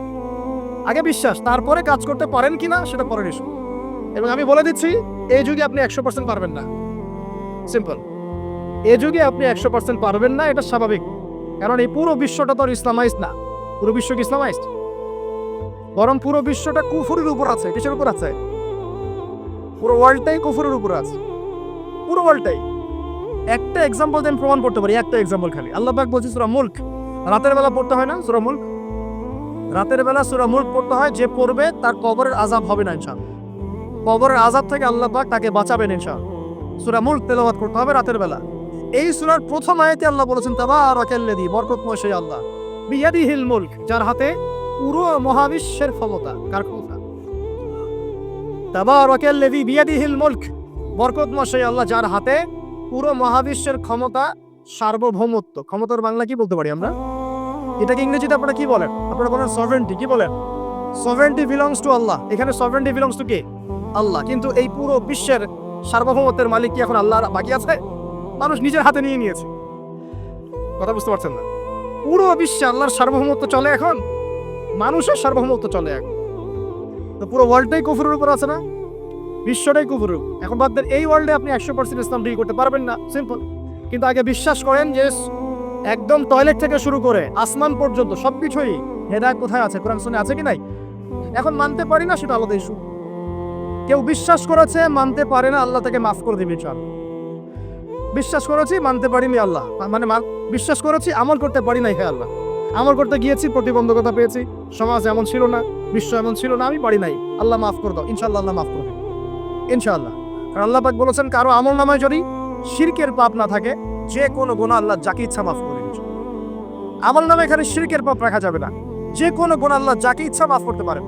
আগে বিশ্বাস, তারপরে কাজ করতে পারেন কিনা সেটা পরের ইস্যু। এবং আমি বলে দিচ্ছি, এই যুগে আপনি 100% পারবেন না। সিম্পল, এই যুগে আপনি 100% পারবেন না, এটা স্বাভাবিক। কারণ এই পুরো বিশ্বটা তো ইসলামাইজড না। পুরো বিশ্ব কি ইসলামাইজড? বরং পুরো বিশ্বটা কুফরের উপর আছে। কিসের উপর আছে? পুরো ওয়ার্ল্ডটাই কুফরের উপর আছে, পুরো ওয়ার্ল্ডটাই। একটা এক্সাম্পল দেন, প্রমাণ করতে পারি। একটা এক্সাম্পল খালি, আল্লাহ পাক বলছে সূরা মুলক, রাতের বেলা পড়তে হয় না সূরা মুলক? রাতের বেলা সূরা মুলক পড়তে হয়, যে পড়বে তার কবরের আযাব হবে না ইনশাআল্লাহ। কবরের আযাব থেকে আল্লাহ পাক তাকে বাঁচাবেন ইনশাআল্লাহ। সূরা মুলক তেলাওয়াত করতে হবে রাতের বেলা। এই সূরার প্রথম আয়াতে আল্লাহ বলেছেন তাবারাকাল্লাযী, বরকতময় সেই আল্লাহ, বিয়াদিহিল মুলক, যার হাতে পুরো মহাবিশ্বের ক্ষমতা। কার ক্ষমতা? তাবারাকাল্লাযী বিয়াদিহিল মুলক, বরকতময় সেই আল্লাহ যার হাতে পুরো মহাবিশ্বের ক্ষমতা, সার্বভৌমত্ব। ক্ষমতার বাংলা কি বলতে পারি আমরা? এটাকে ইংরেজিতে আপনারা কি বলেন? আপনারা বলেন সভারেন্টি। কি বলেন? সভারেন্টি বিলংস টু আল্লাহ। এখানে সভারেন্টি বিলংস টু কে? আল্লাহ। কিন্তু এই পুরো বিশ্বের সার্বভৌমত্বের মালিক কি এখন আল্লাহ বাকি আছে? মানুষ নিজের হাতে নিয়ে নিয়েছে। কথা বুঝতে পারছেন না? পুরো বিশ্বে আল্লাহর সার্বভৌমত্ব চলে এখন, মানুষের সার্বভৌমত্ব চলে এখন। তো পুরো ওয়ার্ল্ডটাই কুফরের উপর আছে না? বিশ্বটাই কুফরের। এখন বাদ দেন, এই ওয়ার্ল্ডে আপনি 100% ইসলাম ডিল করতে পারবেন না, সিম্পল। কিন্তু আগে বিশ্বাস করেন যে একদম টয়লেট থেকে শুরু করে আসমান পর্যন্ত সবকিছুই হেদায়েত কোথায় আছে, কোরআন সুন্নাহ আছে কি নাই? এখন মানতে পারি না, সেটা আলাদা ইস্যু। কেউ বিশ্বাস করেছে, মানতে পারে না, আল্লাহ তাকে মাফ করে দিবে ইনশাআল্লাহ। বিশ্বাস করেছি, মানতে পারিনি, আল্লাহ মানে বিশ্বাস করেছি, আমল করতে পারি নাই, হে আল্লাহ আমল করতে গিয়েছি, প্রতিবন্ধকতা পেয়েছি, সমাজ এমন ছিল না, বিশ্ব এমন ছিল না, আমি পারি নাই, আল্লাহ মাফ করে দাও। ইনশাআল্লাহ আল্লাহ মাফ করবে ইনশাআল্লাহ। কারণ আল্লাহ পাক বলেছেন, কারো আমল নামায় যদি শিরকের পাপ না থাকে, যে কোনো গুনাহ আল্লাহ যাকে ইচ্ছা মাফ করে দিবেন। আমল নামে এখানে শিরকের পাপ রাখা যাবে না, যে কোনো গুনাহ আল্লাহ যাকে ইচ্ছা মাফ করতে পারেন।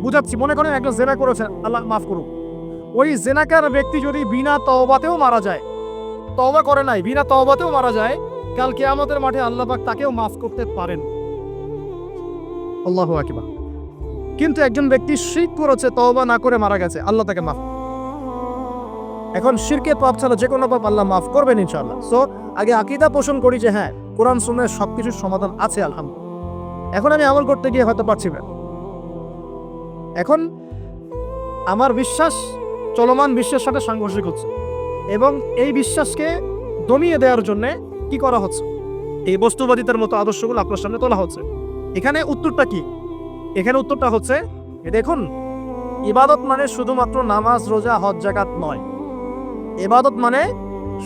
বুঝাচ্ছি, মনে করেন একজন জেনা করেছেন, আল্লাহ মাফ করুন। ওই জেনাকার ব্যক্তি যদি বিনা তওবাতেও মারা যায়, তওবা করে নাই, বিনা তওবাতেও মারা যায়, কাল কিয়ামতের মাঠে আল্লাহ পাক তাকেও মাফ করতে পারেন। আল্লাহু আকবার। কিন্তু একজন ব্যক্তি শিরক করেছে, তওবা না করে মারা গেছে, আল্লাহ তাকে মাফ। এখন শিরকের পাপ ছাড়া যে কোনো পাপ আল্লাহ মাফ করবেন ইনশাআল্লাহ। সো আগে আকীদা পোষণ করি যে হ্যাঁ, কোরআন সুন্নাহর সবকিছুর সমাধান আছে আলহামদুলিল্লাহ। এখন আমি আমল করতে গিয়ে হয়তো পারছি না, এখন আমার বিশ্বাস চলমান বিশ্বের সাথে সাংঘর্ষিক হচ্ছে, এবং এই বিশ্বাসকে দমিয়ে দেওয়ার জন্য কি করা হচ্ছে? এই বস্তুবাদিতার মতো আদর্শগুলো আপনার সামনে তোলা হচ্ছে। এখানে উত্তরটা কি? এখানে উত্তরটা হচ্ছে, দেখুন, ইবাদত মানে শুধুমাত্র নামাজ, রোজা, হজ, যাকাত নয়। ইবাদত মানে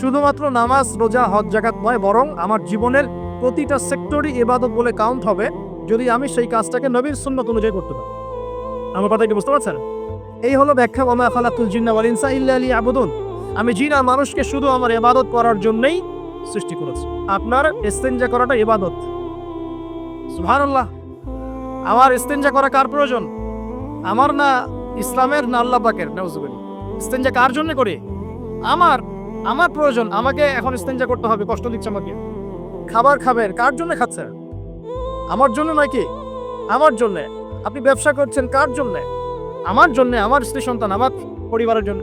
শুধুমাত্র নামাজ, রোজা, হজ, যাকাত নয়, বরং আমার জীবনের প্রতিটা সেক্টরই ইবাদত বলে কাউন্ট হবে যদি আমি সেই কাজটাকে নবীর সুন্নাত অনুযায়ী করতে পারি। আমার কথা কি বুঝতে পারছেন? এই হলো ব্যাখ্যা, ওয়া খালাকুল জিন্না ওয়াল ইনসা ইল্লা লিয়াবুদুন। আমি জিন আর মানুষকে শুধু আমার ইবাদত করার জন্যই সৃষ্টি করেছি। আপনার ইস্তেনজা করাটা ইবাদত। সুবহানাল্লাহ। আমার ইস্তেনজা করা কার প্রয়োজন? আমার না, ইসলামের না আল্লাহ পাকের? নাউজুবিল্লাহ। ইস্তেনজা কার জন্য করি? আমার প্রয়োজন। আমাকে এখন ইস্তেনজা করতে হবে, কষ্ট দিচ্ছে আমাকে। খাবার খাবেন, কার জন্য খাচ্ছেন? আমার জন্য নয় কি? আমার জন্য। আপনি ব্যবসা করছেন, কার জন্য? আমার জন্য, আমার স্ত্রী সন্তান, আমার পরিবারের জন্য।